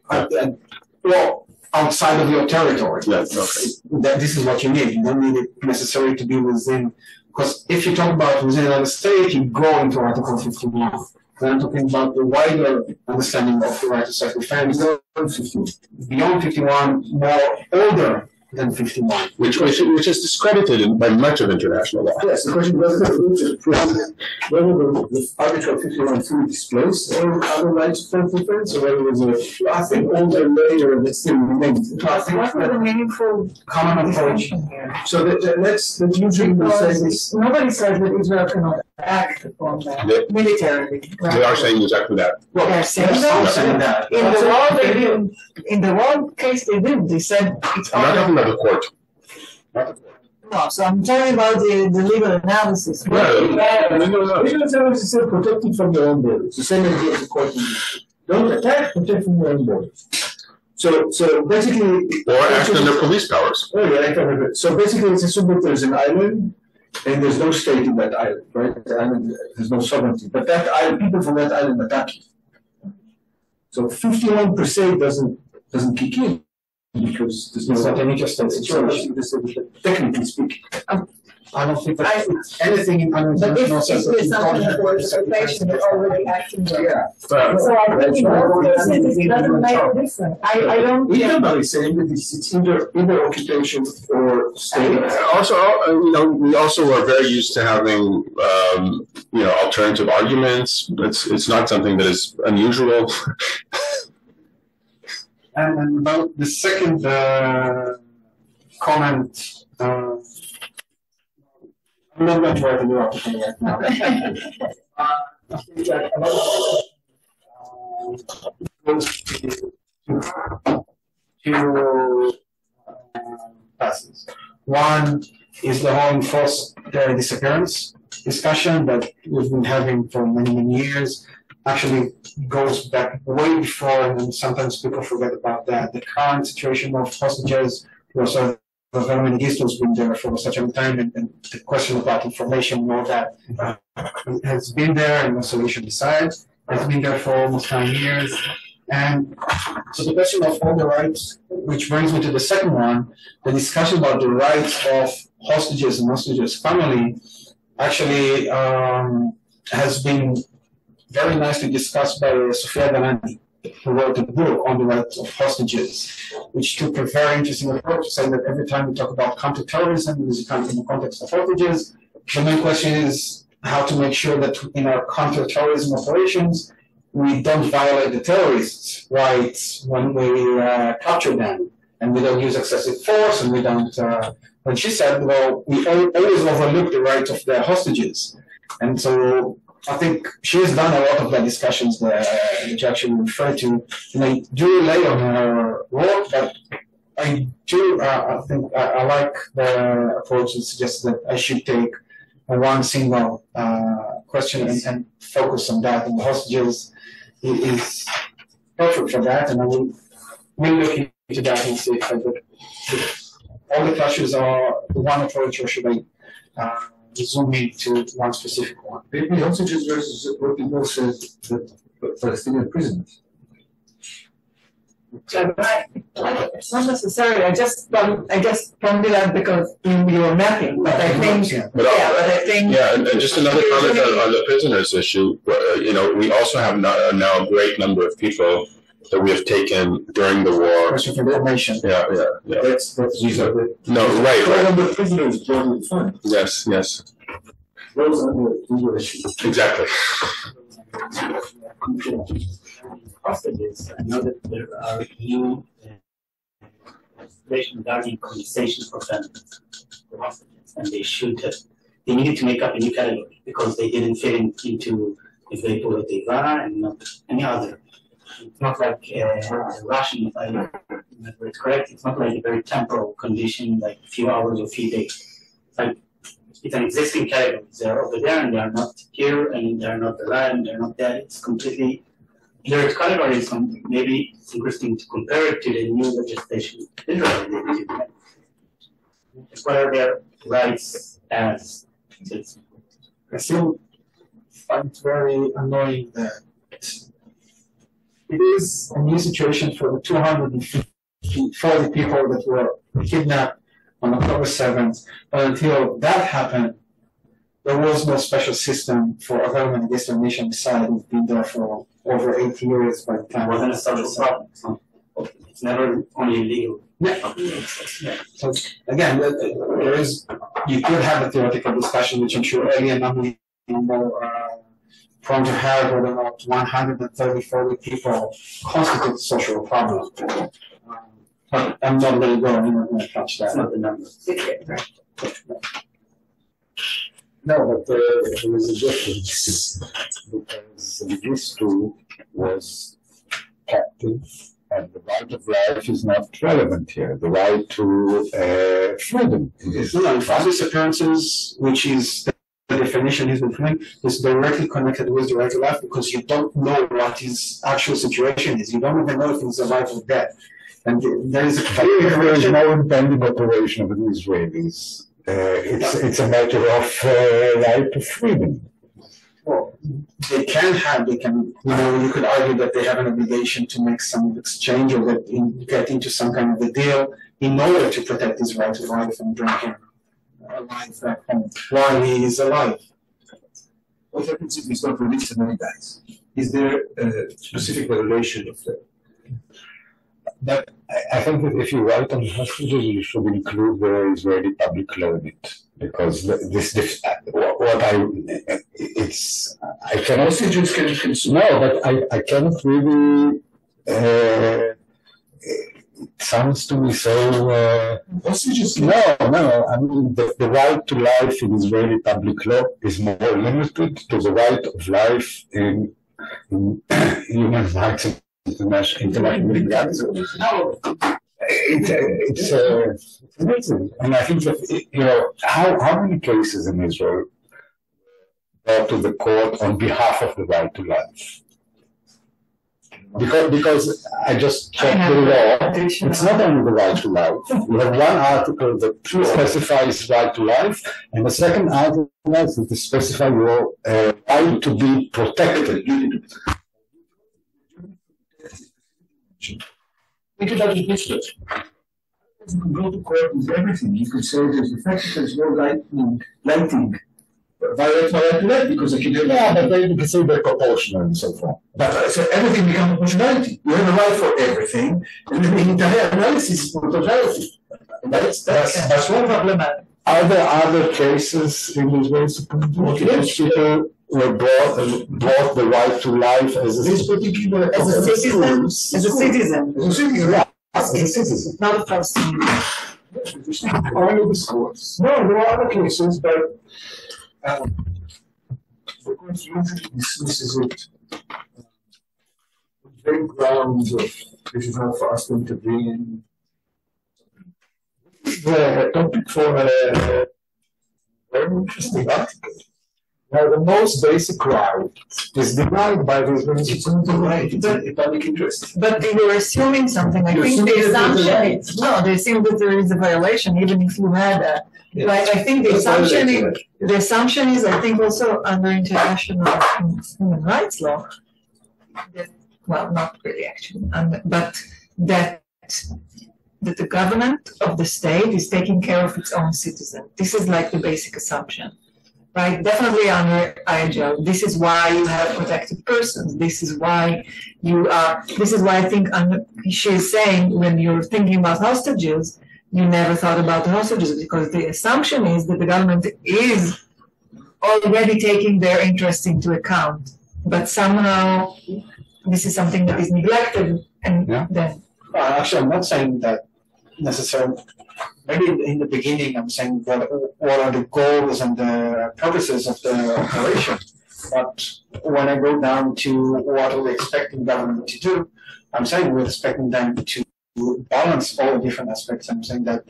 Well, outside of your territory. Yeah, okay. This is what you need. You don't need it necessarily to be within. Because if you talk about within another state, you go into Article 51. I'm talking about the wider understanding of the right to self-defense. Beyond 51, more older than 51. Which is discredited by much of international law. Yes, the question was whether the Article 51 fully displaced or other rights of self-defense, or whether it was an older layer that still remains. What was the meaningful common approach here? So let's usually say this. Nobody says that Israel cannot act upon that militarily. Right? They are saying exactly that. Well, they're saying that. In the law, they did. In the law case, they did. They said it's I'm not talking about the court. No, so I'm talking about the legal analysis. Legal analysis is still protected from your own borders. The same idea as the court. Don't attack, protect from your own borders. So basically, or act under police powers. Oh yeah, so basically, it's assumed that there's an island, and there's no state in that island, right? The island, there's no sovereignty, but that island, people from that island attack you. So 51 per se doesn't kick in because there's no. It's not an interesting situation. Technically speaking. I don't think that anything in international sense. But if there's something that was a occupation, they're already acting there. Yeah. So I think in both cases, it doesn't make a difference. I don't. Everybody saying that it's either occupation or state. Also, we also are very used to having, alternative arguments. It's not something that is unusual. And about the second comment. I'm not going to write a new article right now. I think that a lot of two passes. One is the whole enforced disappearance discussion that we've been having for many, many years. Actually goes back way before, and sometimes people forget about that. The current situation of hostages was the government has been there for such a long time, and the question about information and all that has been there, and no solution besides. It's been there for almost 9 years. And so the question of all the rights, which brings me to the second one, the discussion about the rights of hostages and hostages' family actually has been very nicely discussed by Sofia Galani, who wrote a book on the rights of hostages, which took a very interesting approach, saying that every time we talk about counterterrorism, it is in the context of hostages. The main question is how to make sure that in our counterterrorism operations, we don't violate the terrorists' rights when we capture them, and we don't use excessive force, and we don't. When she said, well, we always overlook the rights of the hostages, and so I think she has done a lot of the discussions that you actually refer to, and I do rely on her work, but I do, I think I like the approach that suggests that I should take one single question and focus on that, and the hostages is perfect for that, and I will look into that and see if all the clashes are one approach, or should I zoom into one specific one. Maybe hostages versus what people say that Palestinian prisoners. So it's not necessarily. I just pointed that because you were mapping, but I think, and just another comment on the prisoners issue. We also have now a great number of people that we have taken during the war. Question for the nation. Yeah. That's these are the Right. the prisoners broadly defined. Yes. Those are the issues. Exactly. Hostages. I know that there are new legislation regarding compensation for families for hostages, and they needed to make up a new category because they didn't fit into if they pull a Teva and not any other. It's not like Russian, if I remember it correct. It's not like a very temporal condition, like a few hours or a few days. It's an existing category. They're over there and they're not here, and they're not alive, and they're not dead. It's completely their category. So maybe it's interesting to compare it to the new legislation Israel did. What are their rights as citizens? I still find it very annoying that it is a new situation for the 240 people that were kidnapped on October 7th, but until that happened, there was no special system for a government against a nation beside. It's been there for over 8 years by the time. It wasn't a social problem. It's never only illegal. So again, you could have a theoretical discussion, which I'm sure Eli and Nami prone to have, whether or not 130, 40 people constitute a social problem. But I'm not really going to touch that. That's not the number. No, but there is a difference because these two was captive, and the right of life is not relevant here. The right to freedom is. No, false appearances, which is the definition he's been doing, is directly connected with the right to life because you don't know what his actual situation is. You don't even know if he's alive or dead. And there is no impending operation of the Israelis. It's a matter of right to freedom. Well, you could argue that they have an obligation to make some exchange or get into some kind of a deal in order to protect his right to life and bring him alive back home while he is alive. What happens if he's not released and then he dies? Is there a specific violation of that? But I think that if you write on hostages, you should include the Israeli public law in it, because I cannot. Hostages can consume. No, but I cannot really. It sounds to me so. Hostages. No. I mean, the right to life in Israeli public law is more limited to the right of life in human rights. International legalism. It's amazing, and I think that how many cases in Israel brought to the court on behalf of the right to life? Because I just checked the law. It's not only the right to life. You have one article that specifies right to life, and the second article that specifies your right to be protected. Think about the history. You can go to court with everything. You could say there's the fact that there's no lighting. Violate my right to life because I can do that. Yeah, but then you can say they're proportional and so forth. But so everything becomes proportionality. You have a right for everything, and then the entire analysis is proportionality. That's one problematic. Are there other cases in the Israeli Supreme Court in which people were brought the right to life as a citizen? As a citizen. Yeah, as a citizen. Not a person. Only the schools. No, there are other cases, but the court usually dismisses it on very grounds of this is not for us to intervene. The topic for a very interesting article. Now, the most basic right is denied by the Israelis. It's not a right, it's a public interest. But they were assuming something. I think the assumption is, they assume that there is a violation, even if you had a. Yes. Like, I think the assumption is, I think also under international human rights law, that, well, not really actually, but that the government of the state is taking care of its own citizen. This is like the basic assumption. right? Definitely under IHL. This is why you have protected persons. This is why I think she's saying when you're thinking about hostages, you never thought about the hostages because the assumption is that the government is already taking their interests into account. But somehow this is something that is neglected and then. Actually, I'm not saying that necessarily. Maybe in the beginning, I'm saying what are the goals and the purposes of the operation. But when I go down to what are we expecting government to do, I'm saying we're expecting them to balance all the different aspects. I'm saying that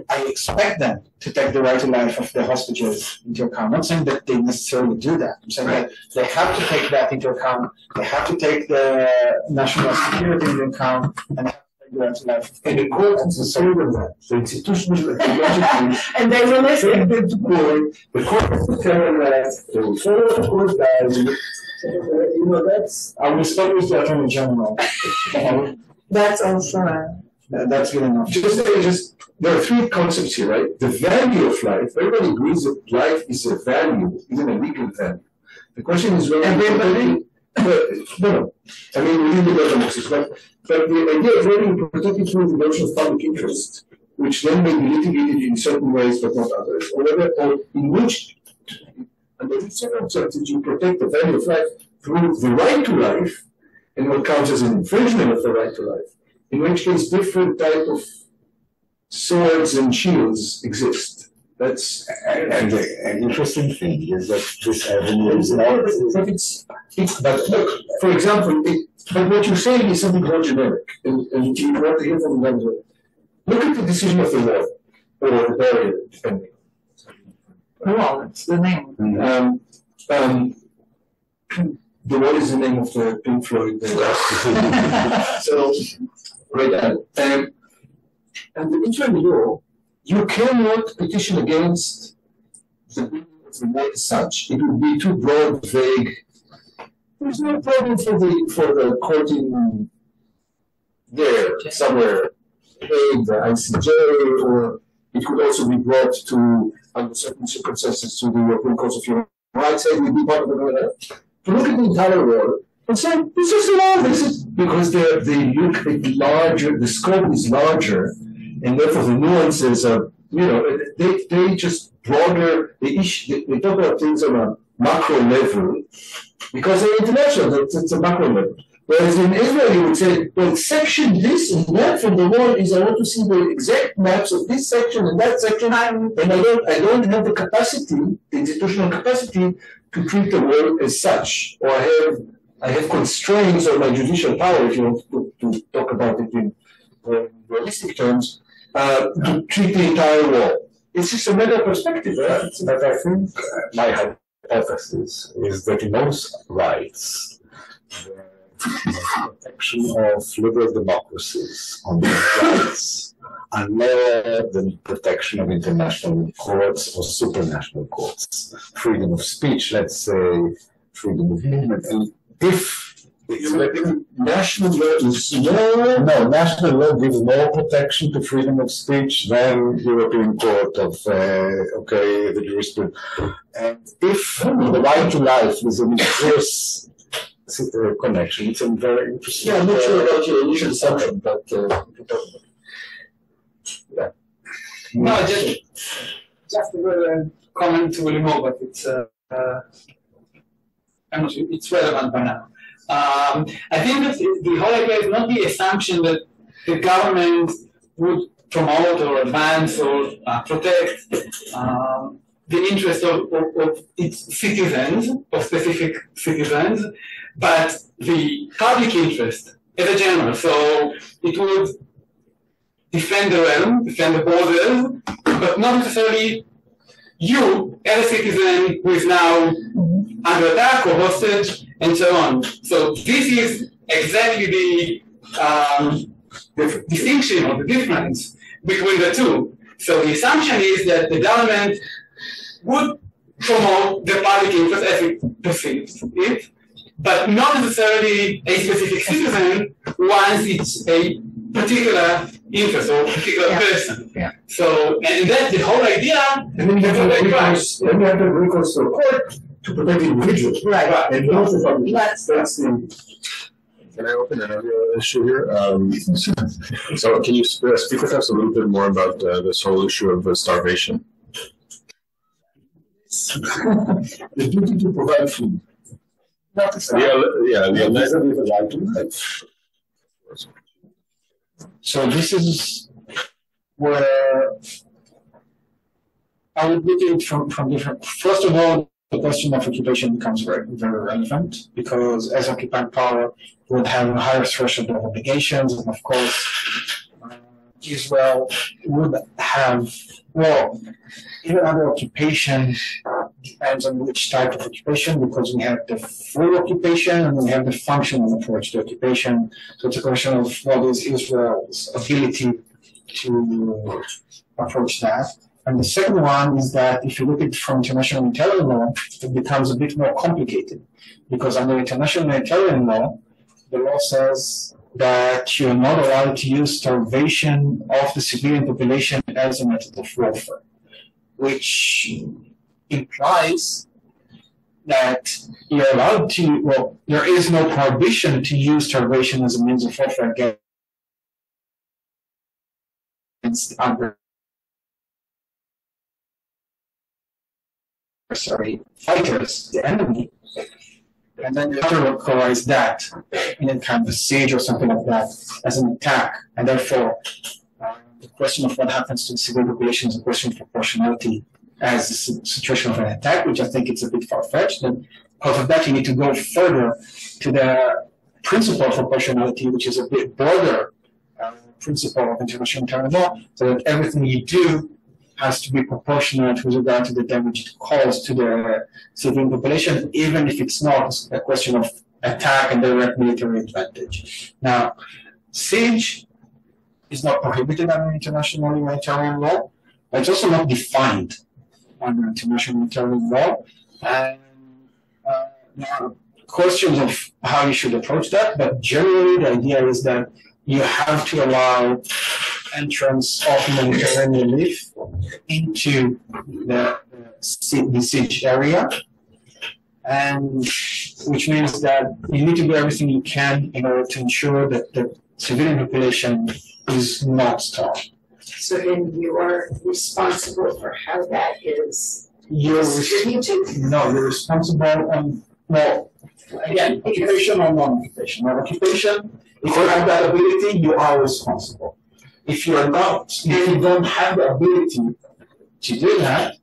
I expect them to take the right to life of the hostages into account. I'm not saying that they necessarily do that. I'm saying that they have to take that into account. They have to take the national security into account and and the court is concerned with that. So institutionally, and they will listen. The court is determined that they will follow the court guidelines. That's our response to the Attorney General. That's also that's good enough. Just there are three concepts here, right? The value of life. Everybody agrees that life is a value, even a legal value. The question is whether everybody. No. I mean, within the government, but the idea of having to protect it through the notion of public interest, which then may be litigated in certain ways but not others, or in which, under these circumstances, you protect the value of life through the right to life, and what counts as an infringement of the right to life, in which case different type of swords and shields exist. That's and an interesting thing is that this avenue is not. But look, for example, but what you're saying is something more generic, and you want to hear from the government. Look at the decision of the war, or the barrier, depending. well, it's the name. The what is the name of the Pink Floyd? So, right. And the Israeli law, you cannot petition against the law as such. It would be too broad, vague. There's no problem for the court in there somewhere, the ICJ, or it could also be brought to under certain circumstances to the European Court of Human Rights. It would be part of the matter. To look at the entire world and say this is law. This is because they look at larger. The scope is larger, and therefore the nuances are they just broader. They talk about things on a macro level. Because they're international, it's a macro level. Whereas in Israel, you would say, well, section this and that from the law is I want to see the exact maps of this section and that section, and I don't have the capacity, the institutional capacity, to treat the world as such, or I have constraints on my judicial power, if you want to talk about it in realistic terms, to treat the entire world. It's just a matter of perspective, right? But I think my hypothesis is that in most rights, the protection of liberal democracies on these rights are lower than protection of international courts or supranational courts. Freedom of speech, let's say, freedom of movement. And if national law is national law gives more protection to freedom of speech than European Court of the jurisprudence. And if the right to life is an inverse connection, it's a very interesting. Yeah, I'm not sure about your initial assumption, but yeah. No, just a comment to William, but it's I'm not sure it's relevant by now. I think that the whole idea is not the assumption that the government would promote or advance or protect the interest of its citizens, of specific citizens, but the public interest as a general. So it would defend the realm, defend the borders, but not necessarily you as a citizen who is now under attack or hostage, and so on. So this is exactly the distinction or the difference between the two. So the assumption is that the government would promote the public interest as it perceives it, but not necessarily a specific citizen once it's a particular interest or particular person. Yeah. So, and that's the whole idea. And then you have to have recourse to a court to protect the individual. Right. And those are That's the. Can I open another issue here? So can you speak with us a little bit more about this whole issue of starvation? The duty to provide food. Yeah, the right to life. So this is where I would look at it from different. First of all, the question of occupation becomes very, very relevant because as occupying power would have a higher threshold of obligations, and of course, Israel would have, well, even under occupation depends on which type of occupation, because we have the full occupation and we have the functional approach to occupation. So it's a question of what is Israel's ability to approach that. And the second one is that if you look at it from international humanitarian law, it becomes a bit more complicated, because under international humanitarian law, the law says that you're not allowed to use starvation of the civilian population as a method of warfare, which implies that you're allowed to, well, there is no prohibition to use starvation as a means of warfare against fighters, the enemy, and then you categorize that in a kind of a siege or something like that as an attack, and therefore the question of what happens to the civilian population is a question of proportionality as a situation of an attack, which I think it's a bit far-fetched. And because of that, you need to go further to the principle of proportionality, which is a bit broader principle of international humanitarian law, so that everything you do has to be proportionate with regard to the damage it caused to the civilian population, even if it's not a question of attack and direct military advantage. Now, siege is not prohibited under international humanitarian law, but it's also not defined under international humanitarian law. And there are questions of how you should approach that, but generally the idea is that you have to allow entrance of humanitarian relief into the siege area, and which means that you need to do everything you can in order to ensure that the civilian population is not starved. So then you are responsible for how that is distributed? No, you're responsible on, well, again, occupation or non-occupation. Now, occupation, if you have that ability, you are responsible. If you are not, if you don't have the ability to do that,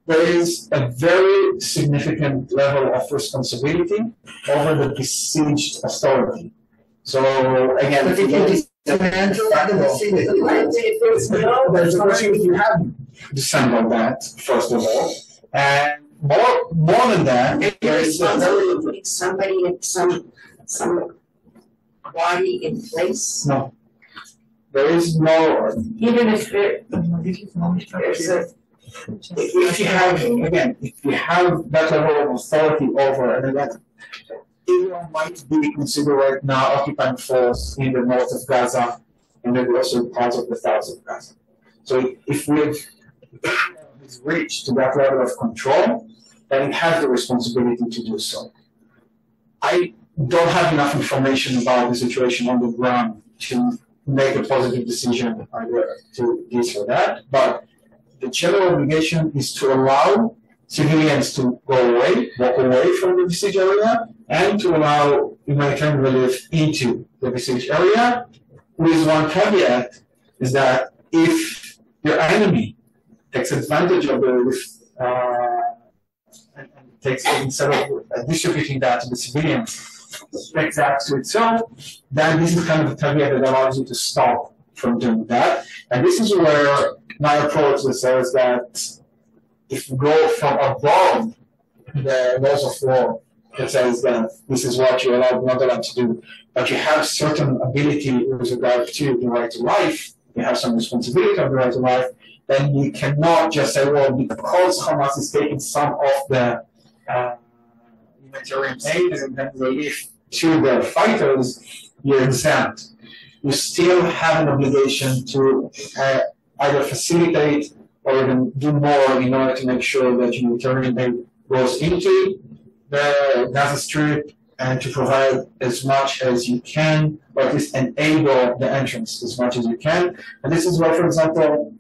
there is a very significant level of responsibility over the besieged authority. So again, if you there's a question if you have dissembled that, first of all. And more than that, there is putting somebody in some body in place. No. There is no, Even if there's a if you have, again, if you have that level of authority over, and again, Israel might be considered right now occupying force in the north of Gaza and maybe also parts of the south of Gaza. So if we've reached to that level of control, then it has the responsibility to do so. I don't have enough information about the situation on the ground to make a positive decision either to this or that, but the general obligation is to allow civilians to go away, walk away from the besieged area, and to allow humanitarian relief into the besieged area, with one caveat, is that if your enemy takes advantage of the relief and takes, instead of distributing that to the civilians, takes that to itself, then this is kind of a caveat that allows you to stop from doing that. And this is where my approach says that if we go from above the laws of war that says that this is what you're allowed, not allowed to do, but you have certain ability with regard to the right to life, you have some responsibility of the right to life, then you cannot just say, well, because Hamas is taking some of the humanitarian aid and then relief to the fighters, you're exempt. we still have an obligation to either facilitate or even do more in order to make sure that humanitarian aid goes into the Gaza Strip and to provide as much as you can, or at least enable the entrance as much as you can. And this is why, for example,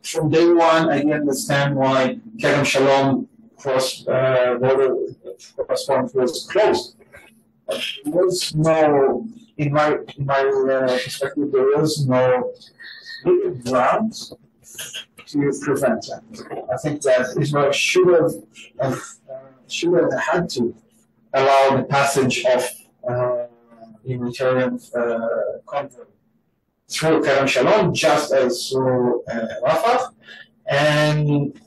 from day one, I didn't understand why Kerem Shalom border point was closed. There was no, in my perspective, there was no legal grounds to prevent that. I think that Israel should have had to allow the passage of humanitarian convoy through Kerem Shalom, just as through Rafah. And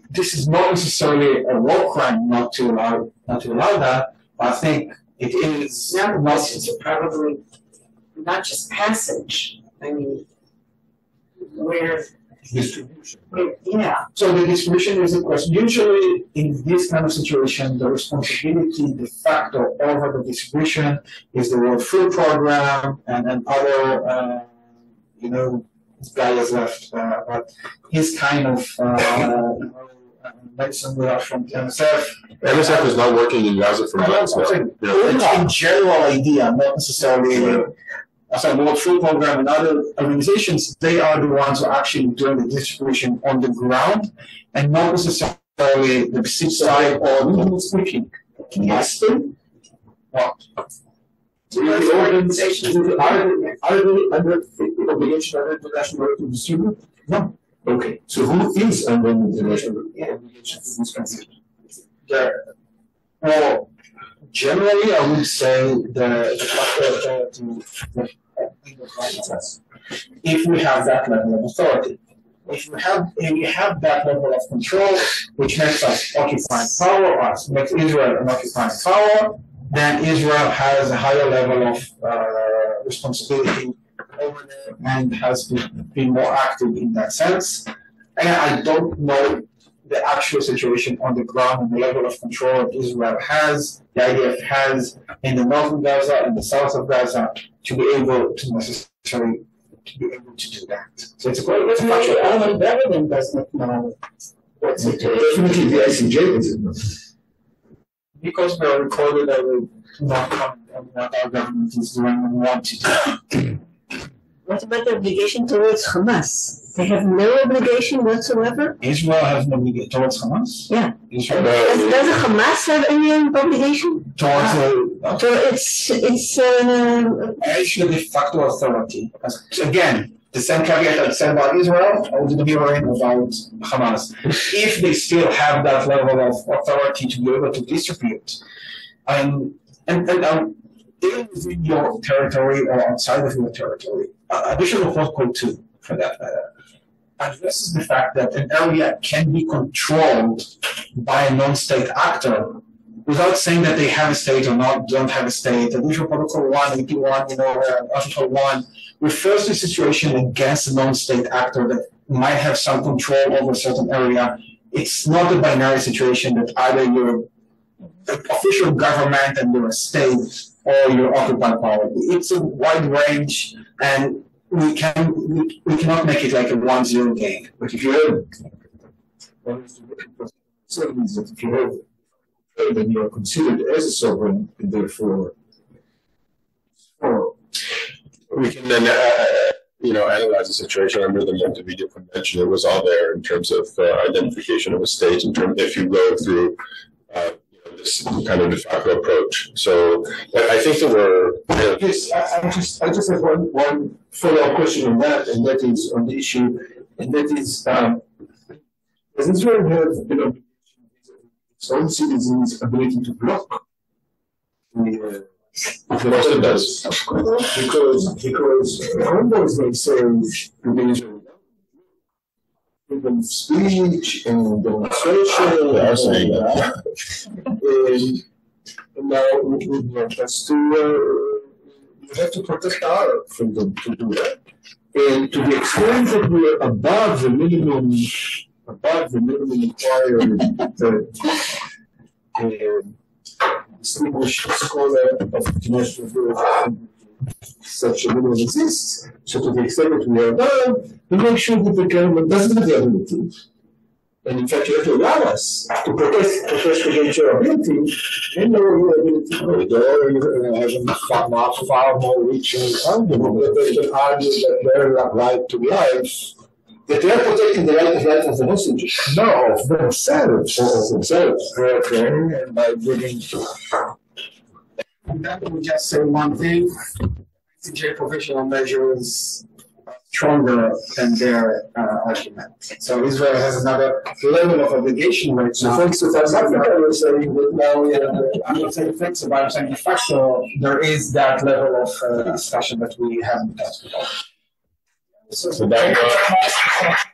this is not necessarily a war crime not to allow that. I think it is. Nonetheless, it's probably not just passage. I mean, where distribution. Yeah. So the distribution is, of course, usually in this kind of situation, the responsibility de facto over the distribution is the World Food Program and other, this guy has left, but his kind of medicine without from MSF. MSF is not working in Gaza for months now. It's a general idea, not necessarily. The World Food Program and other organizations, they are the ones who are actually doing the distribution on the ground, and not necessarily the besieged side or speaking. Can you ask them? What? The organizations are they under the obligation of international law to distribute? No. Okay. So who is under international obligation to this country? Well, generally, I would say if we have that level of authority. If you have that level of control, which makes us occupying power, or makes Israel an occupying power, then Israel has a higher level of responsibility over there and has to be more active in that sense. And I don't know the actual situation on the ground and the level of control that Israel has, the IDF has in the north of Gaza and the south of Gaza to be able to necessarily to be able to do that. So it's a quite Maybe our government does not know what situation. Definitely the ICJ doesn't. Because we are recorded, I will not comment on what our government is doing and want to do. What about the obligation towards Hamas? They have no obligation whatsoever? Israel has no obligation towards Hamas? Yeah. Israel Does Hamas have any obligation? towards It's actually de facto authority. Again, the same caveat I said about Israel, I didn't hear about Hamas. If they still have that level of authority to be able to distribute, and even within your territory or outside of your territory, additional protocol 2, for that matter, addresses the fact that an area can be controlled by a non-state actor without saying that they have a state or don't have a state. Additional protocol 1, AP1, article 1 refers to a situation against a non-state actor that might have some control over a certain area. It's not a binary situation that either you're an official government and you're a state or you're occupied power. It's a wide range, and we cannot make it like a 1-0 game. But if you have, if you have, then you are considered as a sovereign, and therefore, we can then analyze the situation under the Montevideo Convention. It was all there in terms of identification of a state. In terms, if you go through this kind of de facto approach. So I think that we're. Yes, I just have one follow-up question on that, and that is on the issue, and that is, does Israel have its own citizens' ability to block the course it does. Because convoys may say to the Israeli freedom of speech and demonstration. They are saying that. And now we want us to we have to protect our freedom to do that. And to the extent that we are above the minimum required distinguished scholar of international law such a minimum exists. So to the extent that we are done, we make sure that the government doesn't have the ability. And in fact, you have to allow us to protest against your ability and lower your ability. You're having far more reaching argument that they can argue that their right to life. That they are protecting the right of life of the hostages. No, of themselves. Of themselves. Okay, and by giving. Let me just say one thing. ICJ provisional measures are stronger than their argument. So Israel has another level of obligation right now. Thanks to South Africa, we're saying that now we have. I'm not saying thanks, but I'm saying de facto there is that level of discussion that we haven't talked about. So that